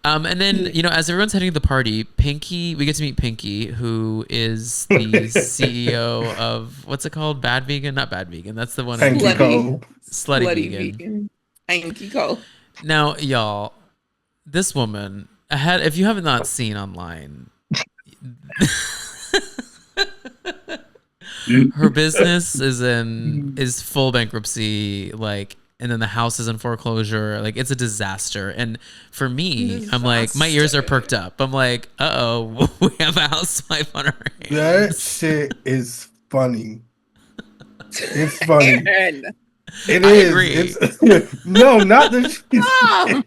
And then, as everyone's heading to the party, we get to meet Pinky, who is the CEO of, what's it called? Bad Vegan? Not Bad Vegan. That's the one. Slutty Vegan. Hanky Co. Now, y'all, this woman, if you haven't not seen online, her business is full bankruptcy, like, and then the house is in foreclosure. Like, it's a disaster. And for me, I'm like, my ears are perked up. I'm like, uh-oh, we have a housewife on our hands. That shit is funny. It's funny. It I is. agree. It's no, not that she's Ah!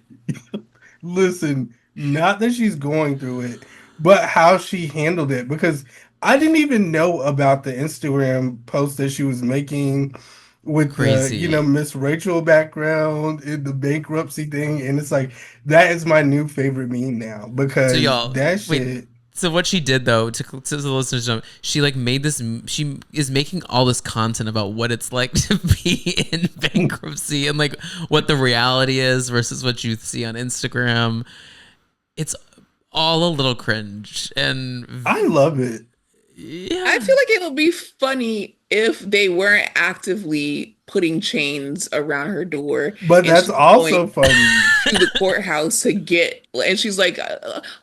listen, not that she's going through it, but how she handled it. Because I didn't even know about the Instagram post that she was making with the, Crazy. Miss Rachel background in the bankruptcy thing. And it's like, that is my new favorite meme now So because y'all, that wait. shit. So what she did though, to the listeners know, she like made this. She is making all this content about what it's like to be in bankruptcy and like what the reality is versus what you see on Instagram. It's all a little cringe, and I love it. I yeah, feel like it'll be funny if they weren't actively putting chains around her door But and that's she's going also funny. to the courthouse to get, and she's like,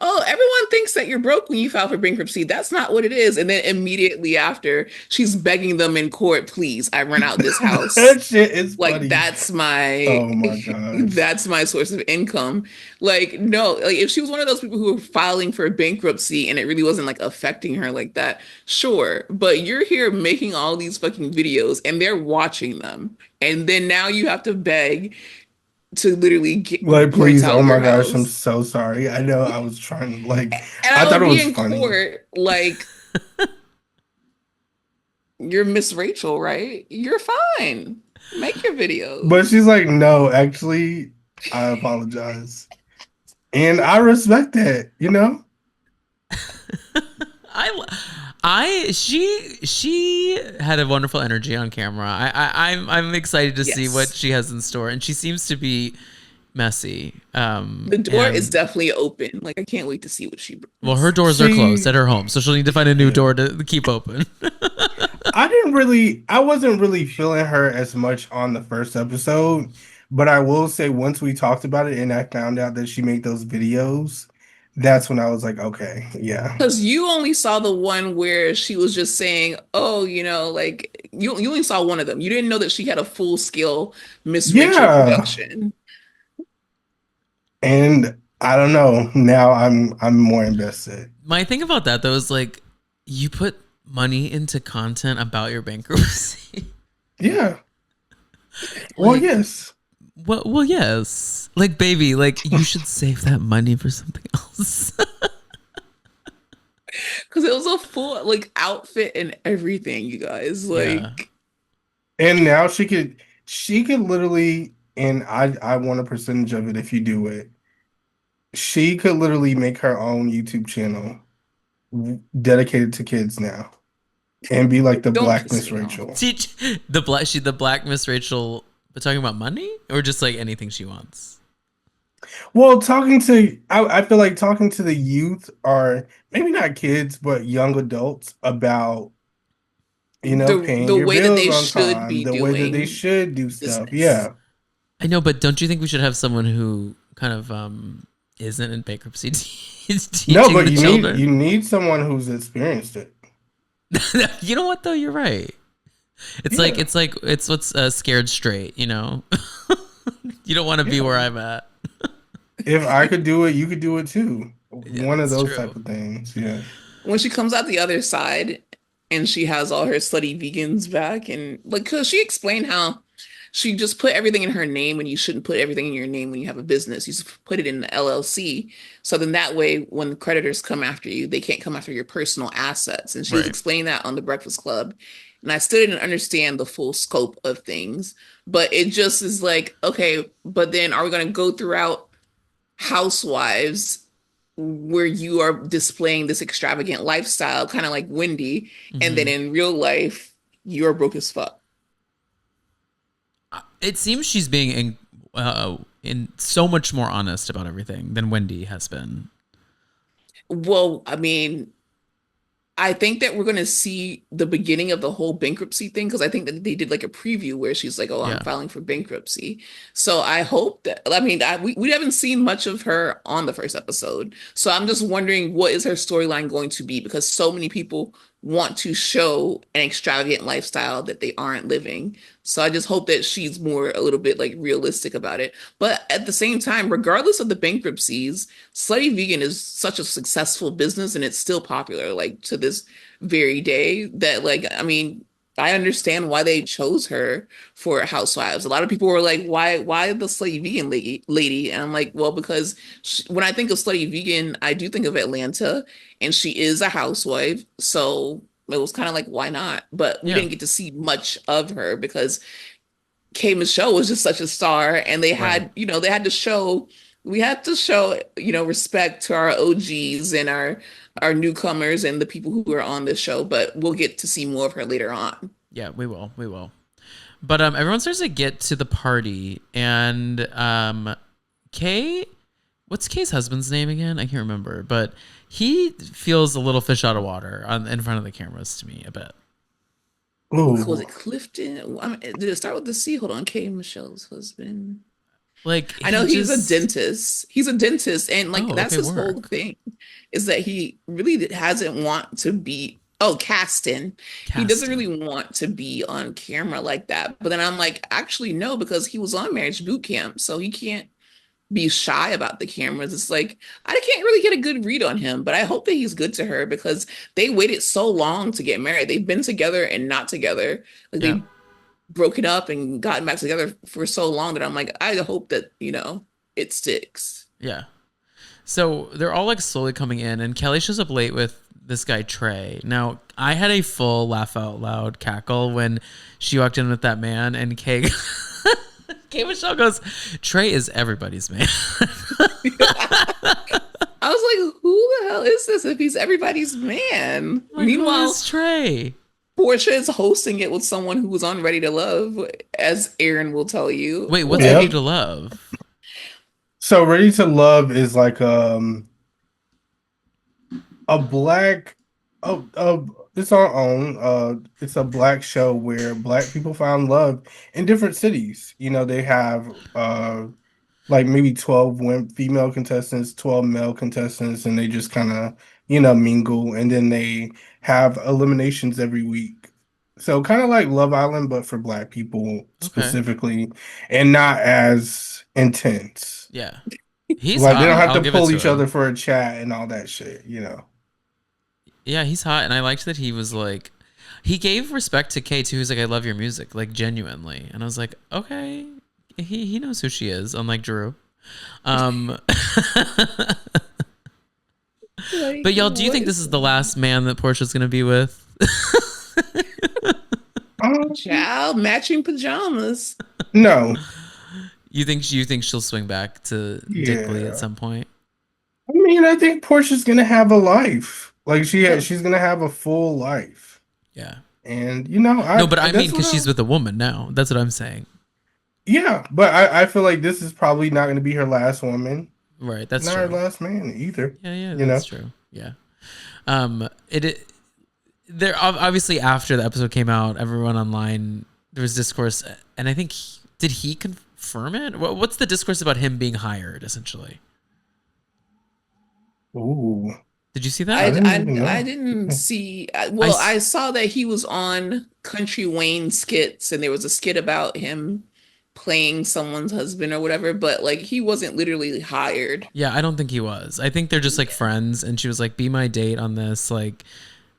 oh, everyone thinks that you're broke when you file for bankruptcy. That's not what it is. And then immediately after, she's begging them in court, please, I rent out this house. That shit is Like funny. Oh my gosh. that's my source of income. Like, no, like if she was one of those people who were filing for bankruptcy and it really wasn't like affecting her like that, sure. But you're here making all these fucking videos and they're watching them. And then now you have to beg to literally Like, rent please, out oh your my gosh, I'm house. so sorry. I know I was trying, like, And I I thought would it be was in funny. court like, you're Miss Rachel, right? You're fine. Make your But videos. she's like, no, actually, I apologize. And I respect that. I, she had a wonderful energy on camera. I'm excited to see what Yes. she has in store, and she seems to be messy. The door is And definitely open. Like I can't wait to see what she well, her brings. doors are closed She, at her home, so she'll need to find a new yeah. door to keep open. I wasn't really feeling her as much on the first episode, but I will say once we talked about it and I found out that she made those videos, that's when I was like, okay, yeah. Because you only saw the one where she was just saying, "Oh, like you only saw one of them. You didn't know that she had a full scale Miss Rachel Yeah. production." And I don't know. Now I'm more invested. My thing about that though is like, you put money into content about your bankruptcy. Yeah. Well, Like, yes. well, yes. Like, baby, like you should save that money for something else. Because it was a full like outfit and everything, you guys. Yeah. Like And now she could literally, and I want a percentage of it if you do it. She could literally make her own YouTube channel dedicated to kids now and be like the don't Black piss Miss me off. Rachel. Teach the black Miss Rachel, but talking about money or just like anything she wants. Well, I feel like talking to the youth or maybe not kids, but young adults about, paying The your way that bills they on should time, be the way that they doing should do stuff. business. Yeah. I know, but don't you think we should have someone who kind of isn't in bankruptcy is No, teaching but the you children? need someone who's experienced it. You know what though? You're right. Yeah. It's what's scared straight. You know, you don't want to be Yeah. where I'm at. If I could do it, you could do it too. Yeah, One of that's those type true. of things. Yeah. When she comes out the other side and she has all her slutty vegans back and like because she explained how she just put everything in her name when you shouldn't put everything in your name when you have a business. You just put it in the LLC. So then that way when creditors come after you, they can't come after your personal assets. And she was Right. explaining that on the Breakfast Club. And I still didn't understand the full scope of things. But it just is like, okay, but then are we going to go throughout housewives where you are displaying this extravagant lifestyle, kind of like Wendy, and then Hmm. in real life, you're broke as fuck. It seems she's being in so much more honest about everything than Wendy has been. Well, I mean, I think that we're going to see the beginning of the whole bankruptcy thing because I think that they did like a preview where she's like, "Oh, I'm Yeah. filing for bankruptcy." So I hope that I mean we haven't seen much of her on the first episode, so I'm just wondering what is her storyline going to be because so many people want to show an extravagant lifestyle that they aren't living. So I just hope that she's more a little bit like realistic about it. But at the same time, regardless of the bankruptcies, Slutty Vegan is such a successful business and it's still popular like to this very day that like I mean I understand why they chose her for Housewives. A lot of people were like, why the slutty vegan lady? And I'm like, well, because when I think of slutty vegan, I do think of Atlanta, and she is a housewife. So it was kind of like, why not? But we Yeah. didn't get to see much of her because K Michelle was just such a star, and Right. they had to show, we had to show, respect to our OGs and our newcomers and the people who are on this show. But we'll get to see more of her later on. Yeah, we will. We will. But everyone starts to get to the party, and Kay, what's Kay's husband's name again? I can't remember, but he feels a little fish out of water in front of the cameras to me a bit. Was Ooh. it Clifton? Did it start with the C? Hold on, K Michelle's husband. Like I he know he's a just, dentist. He's a dentist, and like oh, that's okay, his whole work. thing, is that he really hasn't want to be. Oh, Caston. He doesn't Caston. really want to be on camera like that. But then I'm like, actually, no, because he was on Marriage Boot Camp, so he can't be shy about the cameras. It's like I can't really get a good read on him, but I hope that he's good to her because they waited so long to get married. They've been together and not together. Like Yeah. they broken up and gotten back together for so long that I'm like, I hope that, it sticks. Yeah. So they're all like slowly coming in, and Kelly shows up late with this guy Trey. Now I had a full laugh out loud cackle when she walked in with that man, and Kay, Kay Michelle goes, "Trey is everybody's man." I was like, who the hell is this if he's everybody's man? Like, who Meanwhile, is Trey? Portia is hosting it with someone who was on Ready to Love, as Aaron will tell you. Wait, what's Ready Yep. to Love? So Ready to Love is like a black it's our own it's a black show where black people found love in different cities. They have like maybe 12 female contestants, 12 male contestants, and they just kind of, mingle, and then they have eliminations every week. So kind of like Love Island, but for black people Okay. specifically, and not as intense. Yeah. He's Like they don't hot. have I'll to give it pull to each other him. for a chat and all that shit. Yeah, he's hot, and I liked that he was like, he gave respect to Kay too. He's like, "I love your music," like genuinely, and I was like, okay, he knows who she is, unlike Drew. Um, Like, but y'all, do you what think is this is the last man that Portia's gonna be with? Um, child matching pajamas? no, You think she'll swing back to Dickley at yeah. some point? I mean, I think Portia's gonna have a life. Like No. she's gonna have a full life. Yeah. And No, but I mean, that's what because she's with a woman now. That's what I'm saying. yeah, but I feel like this is probably not gonna be her last woman, Right. That's not her true. last man either. Yeah. Yeah. You know? That's true. Yeah. It there obviously after the episode came out, everyone online there was discourse, and I think did he confirm it? What's the discourse about him being hired? Essentially, Ooh, did you see I that? didn't even I know. didn't see. I Well, I saw that he was on Country Wayne skits, and there was a skit about him playing someone's husband or whatever. But like, he wasn't literally hired. Yeah, I don't think he was. I think they're just like friends, and she was like, "Be my date on this." Like,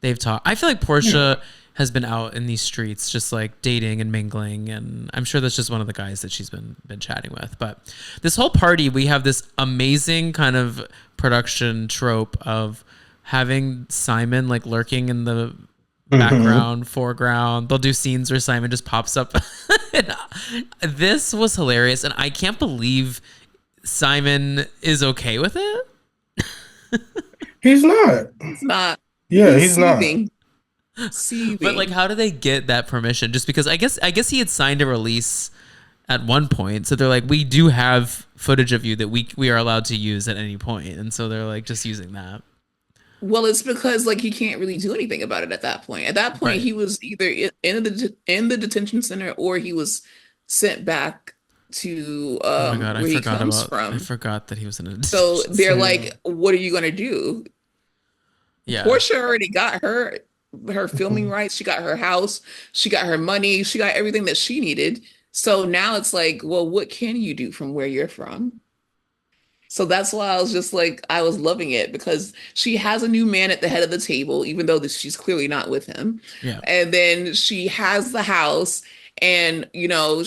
they've talked. I feel like Yeah. Portia has been out in these streets, just like dating and mingling, and I'm sure that's just one of the guys that she's been chatting with. But this whole party, we have this amazing kind of production trope of having Simon like lurking in the Hmm. background, foreground. They'll do scenes where Simon just pops up. And this was hilarious, and I can't believe Simon is okay with it. He's not. He's not. Yeah, He's he's not. seething, But like, seething. how do they get that permission? Just because I guess he had signed a release at one point, so they're like, we do have footage of you that we are allowed to use at any point, and so they're like just using that. Well, it's because like he can't really do anything about it at that point. At that point, Right. he was either in the detention center or he was sent back to Oh my god, where he comes I from. forgot that he was in a So detention they're center. Yeah. like, "What are you gonna do?" Yeah. Portia already got her filming rights. She got her house. She got her money. She got everything that she needed. So now it's like, well, what can you do from where you're from? So that's why I was just like, I was loving it because she has a new man at the head of the table, even though she's clearly not with him. Yeah. And then she has the house, and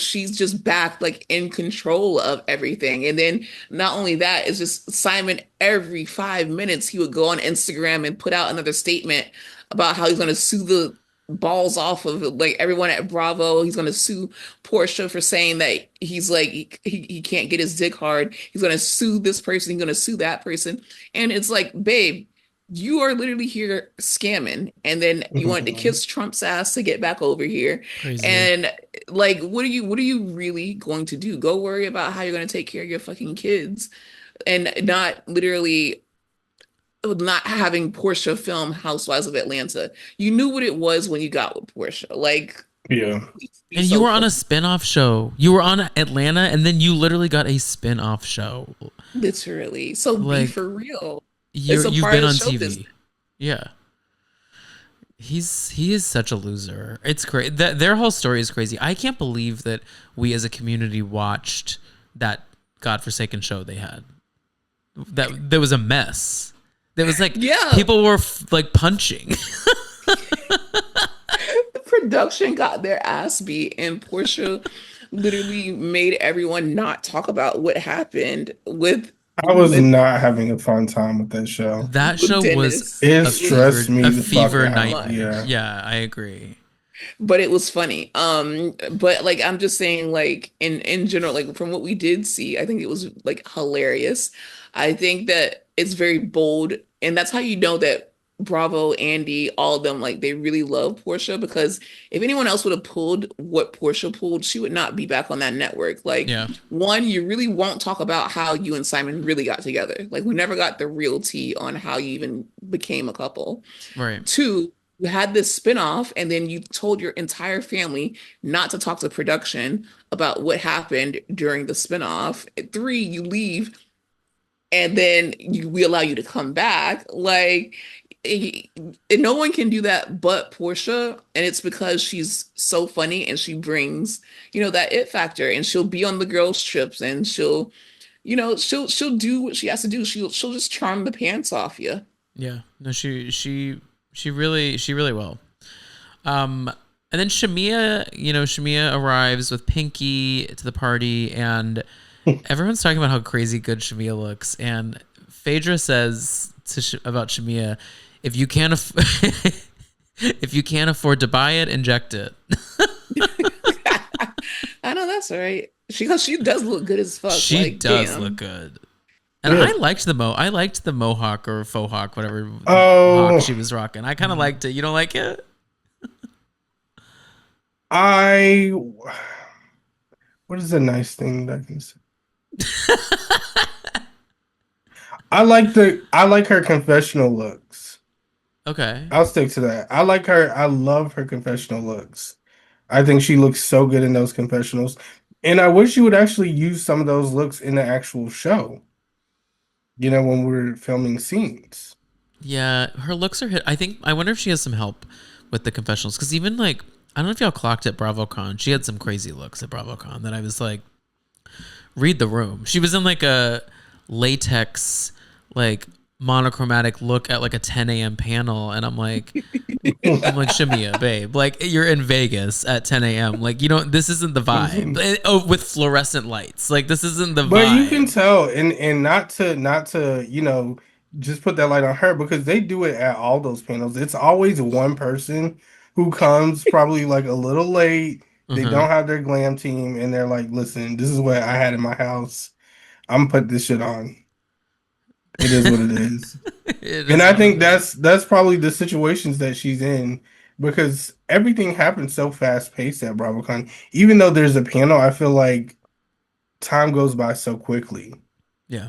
she's just back like in control of everything. And then not only that, it's just Simon every 5 minutes he would go on Instagram and put out another statement about how he's going to sue the balls off of like everyone at Bravo. He's going to sue Portia for saying that he's like he can't get his dick hard. He's going to sue this person. He's going to sue that person. And it's like, babe, you are literally here scamming, and then you wanted to kiss Trump's ass to get back over here. Crazy. And like, what are you really going to do? Go worry about how you're going to take care of your fucking kids, and not having Portia film Housewives of Atlanta. You knew what it was when you got with Portia. Like, Yeah. And you were on a spin-off show. You were on Atlanta, and then you literally got a spin-off show. Literally. So Like, be for real. You've part been of on the show TV. business. Yeah. He is such a loser. It's crazy. Their whole story is crazy. I can't believe that we as a community watched that godforsaken show they had. That there was a mess. There was like Yeah. people were like punching. The production got their ass beat, and Portia literally made everyone not talk about what happened with I was not having a fun time with that show. That show was Dennis. It stressed me a the fuck fever out. nightmare. Yeah. Yeah, I agree. But it was funny. But like, I'm just saying, like, in general, like from what we did see, I think it was like hilarious. I think that it's very bold, and that's how you know that Bravo, Andy, all of them, like, they really love Portia, because if anyone else would have pulled what Portia pulled, she would not be back on that network. Like, Yeah. one, you really won't talk about how you and Simon really got together. Like, we never got the real tea on how you even became a couple. Right. Two, you had this spinoff, and then you told your entire family not to talk to production about what happened during the spinoff. Three, you leave, and then we allow you to come back. Like, no one can do that but Portia, and it's because she's so funny and she brings, that it factor, and she'll be on the girls' trips, and she'll do what she has to do. She'll just charm the pants off you. Yeah. No, she really will. And then Shamia arrives with Pinky to the party, and everyone's talking about how crazy good Shamia looks. And Phaedra says about Shamia, if you can't afford to buy it, inject it. I know that's right. She does look good as fuck. She does damn. look good. And Yeah. I liked the mohawk or faux hawk, whatever Oh. hawk she was rocking. I kind of liked it. You don't like it? What is a nice thing that I can say? I like her confessional looks. Okay. I'll stick to that. I like her. I love her confessional looks. I think she looks so good in those confessionals. And I wish you would actually use some of those looks in the actual show. When we're filming scenes. Yeah, her looks are hit. I wonder if she has some help with the confessionals, because even like, I don't know if y'all clocked at BravoCon. She had some crazy looks at BravoCon that I was like, read the room. She was in like a latex, like monochromatic look at like a 10 a.m. panel, and I'm like Shamia, babe, like you're in Vegas at 10 a.m. Like, this isn't the vibe. With fluorescent lights, like this isn't the vibe. But you can tell, and not to just put that light on her, because they do it at all those panels. It's always one person who comes probably like a little late. They don't have their glam team, and they're like, listen, this is what I had in my house. I'm putting this shit on. It is what it is. And I think that's probably the situations that she's in, because everything happens so fast paced at BravoCon. Even though there's a panel, I feel like time goes by so quickly. Yeah.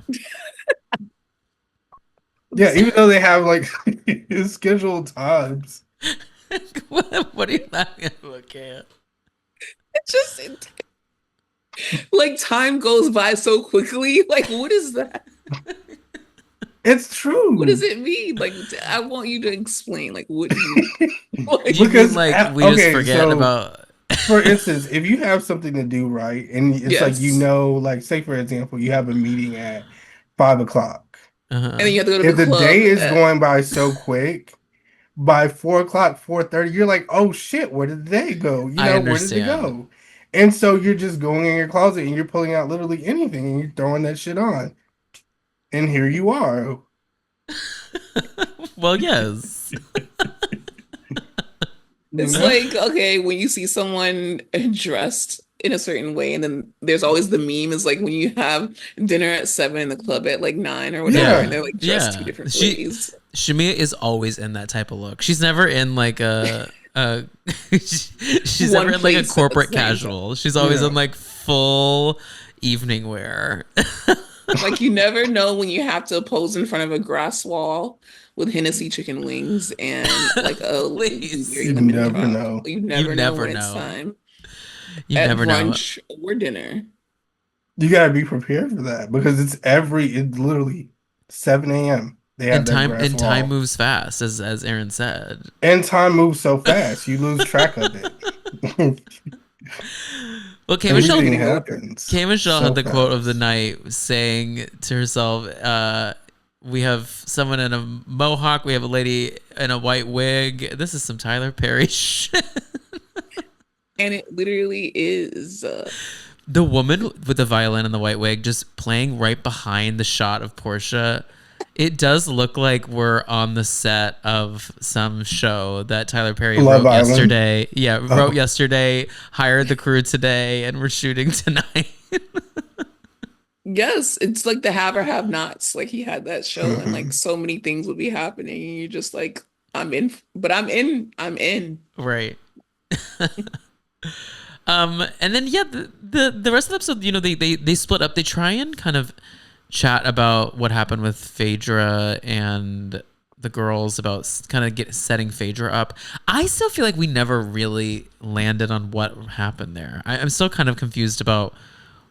Yeah, even though they have like scheduled times. What are you laughing at? Okay. It's just like time goes by so quickly. Like, what is that? It's true. What does it mean? Like, I want you to explain. Like, what do you like? You mean like we just forget about. For instance, if you have something to do, right, and it's Yes. like, like, say for example, you have a meeting at 5 o'clock. Uh-huh. And then you have to go to If the the club day is at going by so quick, by 4 o'clock, 4:30, you're like, oh shit, where did the day go? I Where did it understand. go? And so you're just going in your closet and you're pulling out literally anything and you're throwing that shit on. And here you are. Well, yes. You It's know? like, okay, when you see someone dressed in a certain way, and then there's always the meme is like when you have dinner at 7 and the club at like 9 or whatever, Yeah. and they're like dressed two different ways. Shamia is always in that type of look. She's never in like she's One never in like a place at the corporate same time. casual. She's always Yeah. in like full evening wear. Like you never know when you have to pose in front of a grass wall with Hennessy chicken wings and like a Please. very You limited never drop. know. You never know never when it's know. time You at never know. brunch or dinner. You gotta be prepared for that because it's literally 7 a.m. They have that grass And time wall. moves fast, as Aaron said. And time moves so fast, you lose track of it. Well, K. Everything Michelle happens. K. Michelle so had the quote of the fast. night saying to herself, we have someone in a mohawk, we have a lady in a white wig. This is some Tyler Perry shit. And it literally is. The woman with the violin and the white wig just playing right behind the shot of Portia. It does look like we're on the set of some show that Tyler Perry Love wrote Island? yesterday. Yeah, Oh. wrote yesterday, hired the crew today, and we're shooting tonight. Yes, it's like the have or have nots. Like he had that show and like Mhm. so many things would be happening. And you're just like, I'm in, but I'm in. Right. And then yeah, the rest of the episode, you know, they split up. They try and kind of chat about what happened with Phaedra and the girls about kind of setting Phaedra up. I still feel like we never really landed on what happened there. I'm still kind of confused about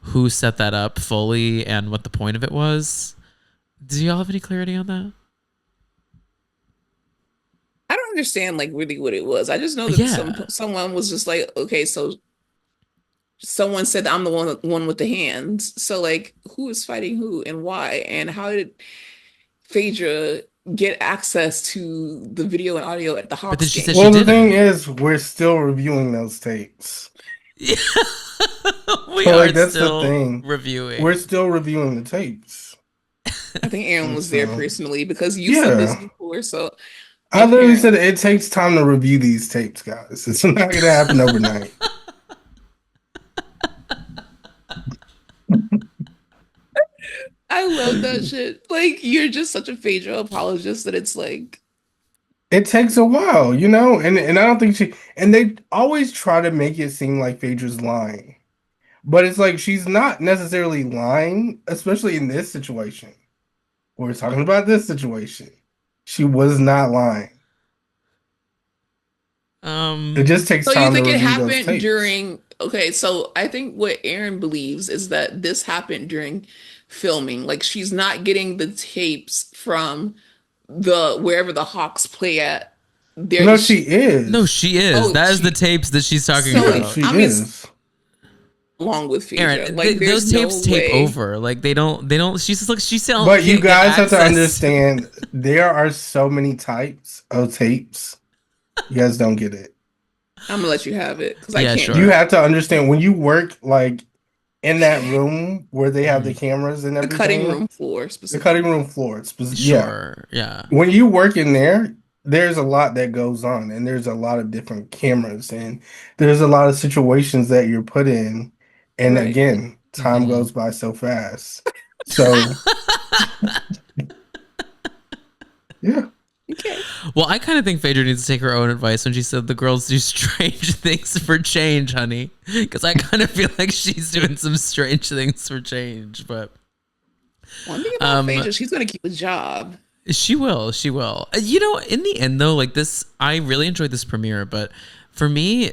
who set that up fully and what the point of it was. Do y'all have any clarity on that? I don't understand like really what it was. I just know that Yeah. someone was just like, okay, so someone said I'm the one with the hands. So like, who is fighting who and why? And how did Phaedra get access to the video and audio at the But then Hawks she game? said she Well, the didn't. thing is, we're still reviewing those tapes. we So, are like, that's the still thing. reviewing. We're still reviewing the tapes. I think Aaron was there personally because you said this before. So I if literally Aaron, said it takes time to review these tapes, guys. It's not going to happen overnight. I love that shit. Like you're just such a Phaedra apologist that it's like It takes a while, you know? And I don't think and they always try to make it seem like Phaedra's lying. But it's like she's not necessarily lying, especially in this situation. We're talking about this situation. She was not lying. It just takes so you time to think it review those happened tapes. during okay, so I think what Aaron believes is that this happened during filming. Like she's not getting the tapes from the wherever the Hawks play at. There No, she is. No, she is. Oh, that is the tapes that she's talking So, about. She I mean, is. along with Phaedra. Aaron, Like those there's tapes no tape way. over. Like they don't. She's like she still. But you can't get guys have to access. understand there are so many types of tapes. You guys don't get it. I'm gonna let you have it because Yeah, I can't. sure. You have to understand when you work like in that room where they have the cameras and The everything. cutting room floor The specifically. cutting room floor. Yeah. Sure. Yeah. When you work in there, there's a lot that goes on, and there's a lot of different cameras, and there's a lot of situations that you're put in. And Right. again, time Mhm. goes by so fast. So, yeah. Okay. Well, I kind of think Phaedra needs to take her own advice when she said the girls do strange things for change, honey. Because I kind of feel like she's doing some strange things for change. But One thing about Phaedra, she's gonna keep a job. she will. She will. You know, in the end, though, like this, I really enjoyed this premiere. But for me,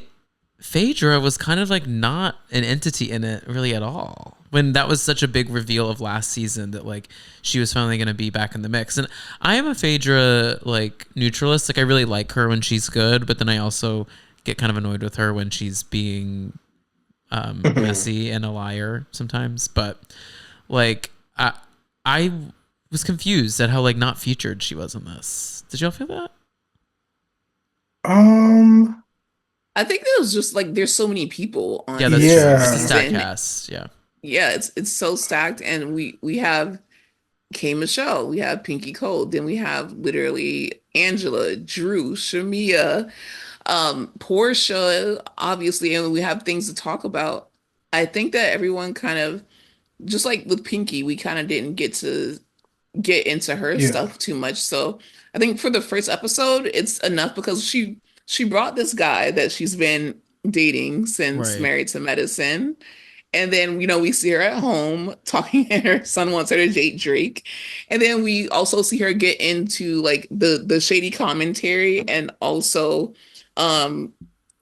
Phaedra was kind of like not an entity in it really at all. When that was such a big reveal of last season that like she was finally going to be back in the mix. And I am a Phaedra like neutralist. Like I really like her when she's good, but then I also get kind of annoyed with her when she's being messy and a liar sometimes. But like I was confused at how like not featured she was in this. Did y'all feel that? Um, I think it was just like there's so many people Yeah, on that's this true. It's a yeah. stat season. cast. Yeah. Yeah, it's so stacked, and we have K Michelle, we have Pinky Cole, then we have literally Angela, Drew, Shamia, Portia, obviously, and we have things to talk about. I think that everyone kind of just like with Pinky, we kind of didn't get to get into her Yeah. stuff too much. So I think for the first episode, it's enough because she brought this guy that she's been dating since Right. Married to Medicine. And then, we see her at home talking, and her son wants her to date Drake. And then we also see her get into like the shady commentary and also um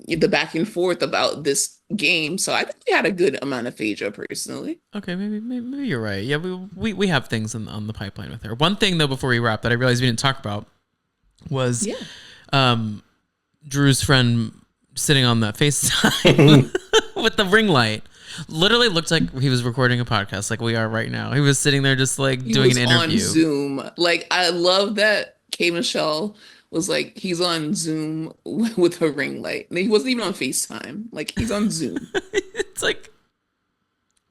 the back and forth about this game. So I think we had a good amount of Phaedra personally. Okay, maybe you're right. Yeah, we have things on the pipeline with her. One thing though, before we wrap, that I realized we didn't talk about was Yeah. um, Drew's friend sitting on that FaceTime with the ring light. Literally looked like he was recording a podcast, like we are right now. He was sitting there just like He doing was an on interview. Zoom. Like I love that K Michelle was like he's on Zoom with a ring light. And he wasn't even on FaceTime. Like he's on Zoom. It's like,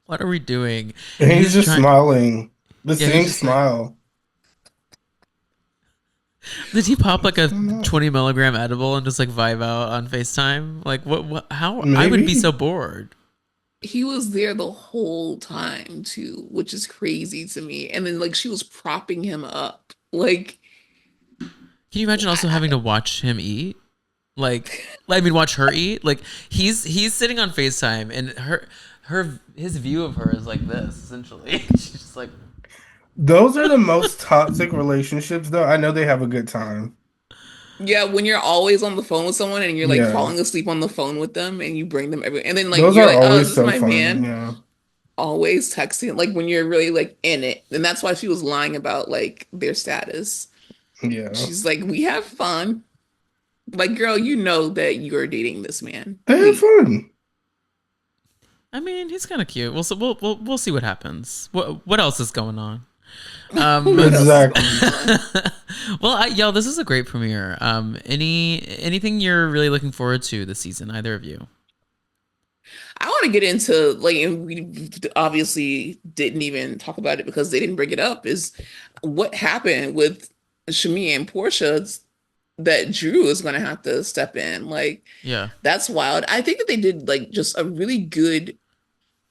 what are we doing? And And he's he's just trying. smiling. The Yeah, he's same just like. smile. Did he pop like I a don't know. 20 milligram edible and just like vibe out on FaceTime? Like what? How? I would be Maybe. so bored. He was there the whole time too, which is crazy to me. And then like she was propping him up. Like Can you imagine also having to watch him eat? Like, I mean, watch her eat. Like he's sitting on FaceTime and his view of her is like this essentially. She's just like, Those are the most toxic relationships, though. I know they have a good time. yeah, when you're always on the phone with someone and you're like Yeah. falling asleep on the phone with them and you bring them every and then like Those you're are like, oh, is always this so my fun. man? Yeah. Always texting, like when you're really like in it. And that's why she was lying about like their status. Yeah. She's like, we have fun. Like, girl, you know that you're dating this man. They have Please. fun. I mean, he's kind of cute. We'll see what happens. What else is going on? What else is Exactly. going on? Well, y'all, this is a great premiere. Anything you're really looking forward to this season? Either of you? I want to get into like, and we obviously didn't even talk about it because they didn't bring it up, is what happened with Shami and Portia that Drew is going to have to step in. Like, Yeah, that's wild. I think that they did like just a really good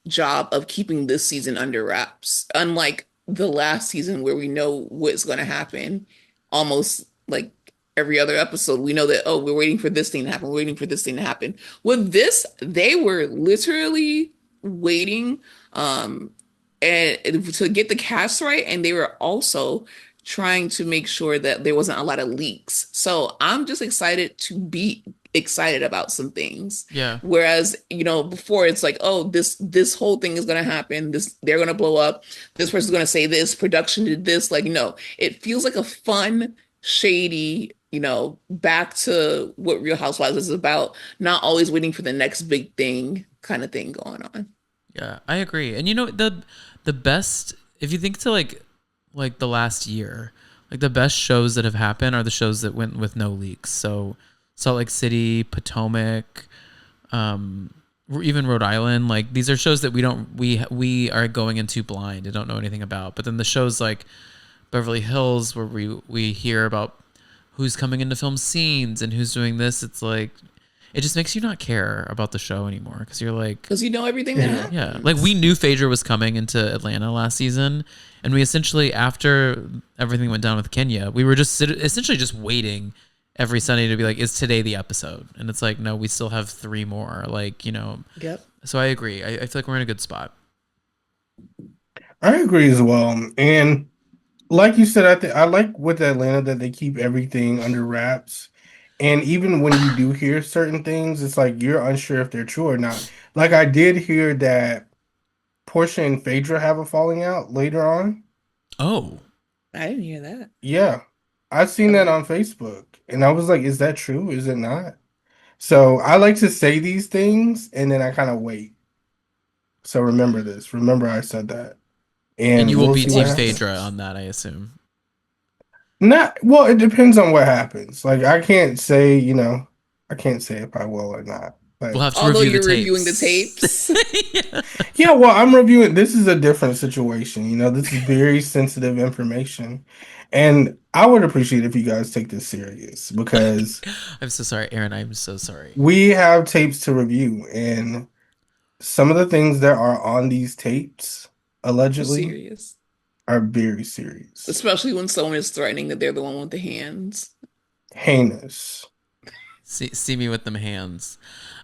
job of keeping this season under wraps, unlike the last season where we know what's going to happen almost like every other episode. We know that, oh, we're waiting for this thing to happen, we're waiting for this thing to happen. With this, they were literally waiting um and to get the cast right, and they were also trying to make sure that there wasn't a lot of leaks. So I'm just excited to be excited about some things. yeah. Whereas, before it's like, oh, this whole thing is gonna happen. They're gonna blow up. This person's gonna say this. Production did this. Like, no, it feels like a fun, shady, back to what Real Housewives is about. Not always waiting for the next big thing, kind of thing going on. Yeah, I agree. And the best, if you think to like the last year, like the best shows that have happened are the shows that went with no leaks. So Salt Lake City, Potomac, even Rhode Island, like these are shows that we are going into blind and don't know anything about. But then the shows like Beverly Hills, where we hear about who's coming into film scenes and who's doing this, it's like it just makes you not care about the show anymore because you're like, Because you know everything that Yeah. yeah, happens. like we knew Phaedra was coming into Atlanta last season, and we essentially, after everything went down with Kenya, we were just essentially just waiting every Sunday to be like, is today the episode? And it's like, no, we still have three more. Like, Yep. so I agree. I feel like we're in a good spot. I agree as well. And like you said, I like with Atlanta that they keep everything under wraps. And even when you do hear certain things, it's like you're unsure if they're true or not. Like I did hear that Portia and Phaedra have a falling out later on. Oh, I didn't hear that. Yeah. I seen that Okay. on Facebook. And I was like, is that true? Is it not? So I like to say these things and then I kind of wait. So remember this. Remember I said that. And you and will we'll be see what Team happens. Phaedra on that, I assume. Not well, it depends on what happens. Like I can't say, I can't say if I will or not. We'll But have to Although review the you're reviewing the tapes. tapes. Yeah. yeah, well, I'm reviewing. This is a different situation. This is very sensitive information, and I would appreciate if you guys take this serious because I'm so sorry, Aaron. I'm so sorry. we have tapes to review, and some of the things that are on these tapes Are allegedly serious. are very serious, Especially when someone is threatening that they're the one with the hands. heinous. See me with them hands.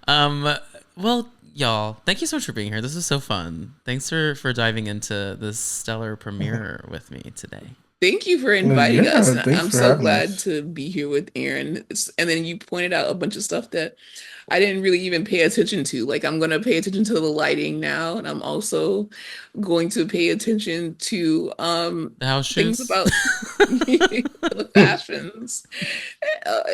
Well, y'all, thank you so much for being here. This is so fun. Thanks for diving into this stellar premiere with me today. Thank you for Well, inviting us. yeah, And thanks I'm for so having glad us. to be here with Aaron. And then you pointed out a bunch of stuff that I didn't really even pay attention to. Like I'm going to pay attention to the lighting now, and I'm also going to pay attention to The house things shoes. about the fashions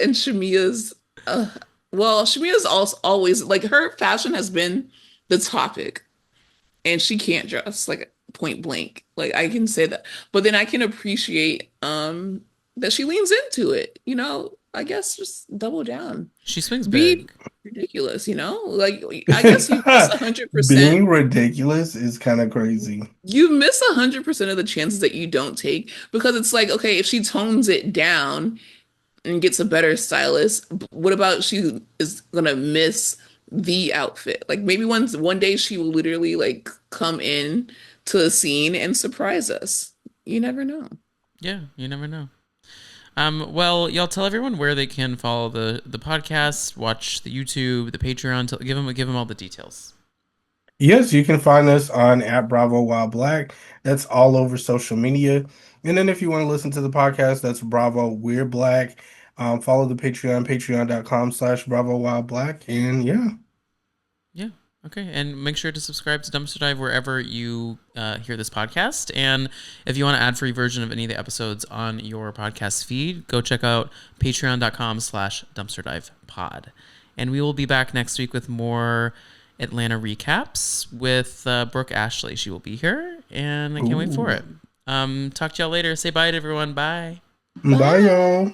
and Shamia's. Uh, well, Shamia's also always like her fashion has been the topic, and she can't dress like point blank. Like I can say that, but then I can appreciate that she leans into it. I guess just double down, She swings be big. ridiculous. Like I guess you miss 100%. Being ridiculous is kind of crazy. You miss 100% of the chances that you don't take because it's like, okay, if she tones it down and gets a better stylist, what about she is gonna miss the outfit? Like maybe one day she will literally like come in to a scene and surprise us. You never know. Yeah, you never know. Well, y'all tell everyone where they can follow the podcast, watch the YouTube, the Patreon. Give them all the details. Yes, you can find us on at Bravo While Black. That's all over social media. And then if you want to listen to the podcast, that's Bravo We're Black. Follow the Patreon, patreon.com/Bravo While Black. And yeah. Yeah. Okay. And make sure to subscribe to Dumpster Dive wherever you hear this podcast. And if you want an ad-free version of any of the episodes on your podcast feed, go check out patreon.com/Dumpster Dive Pod. And we will be back next week with more Atlanta recaps with Brooke Ashley. She will be here, and I can't wait for it. Talk to y'all later. Say bye to everyone. Bye. Bye, y'all.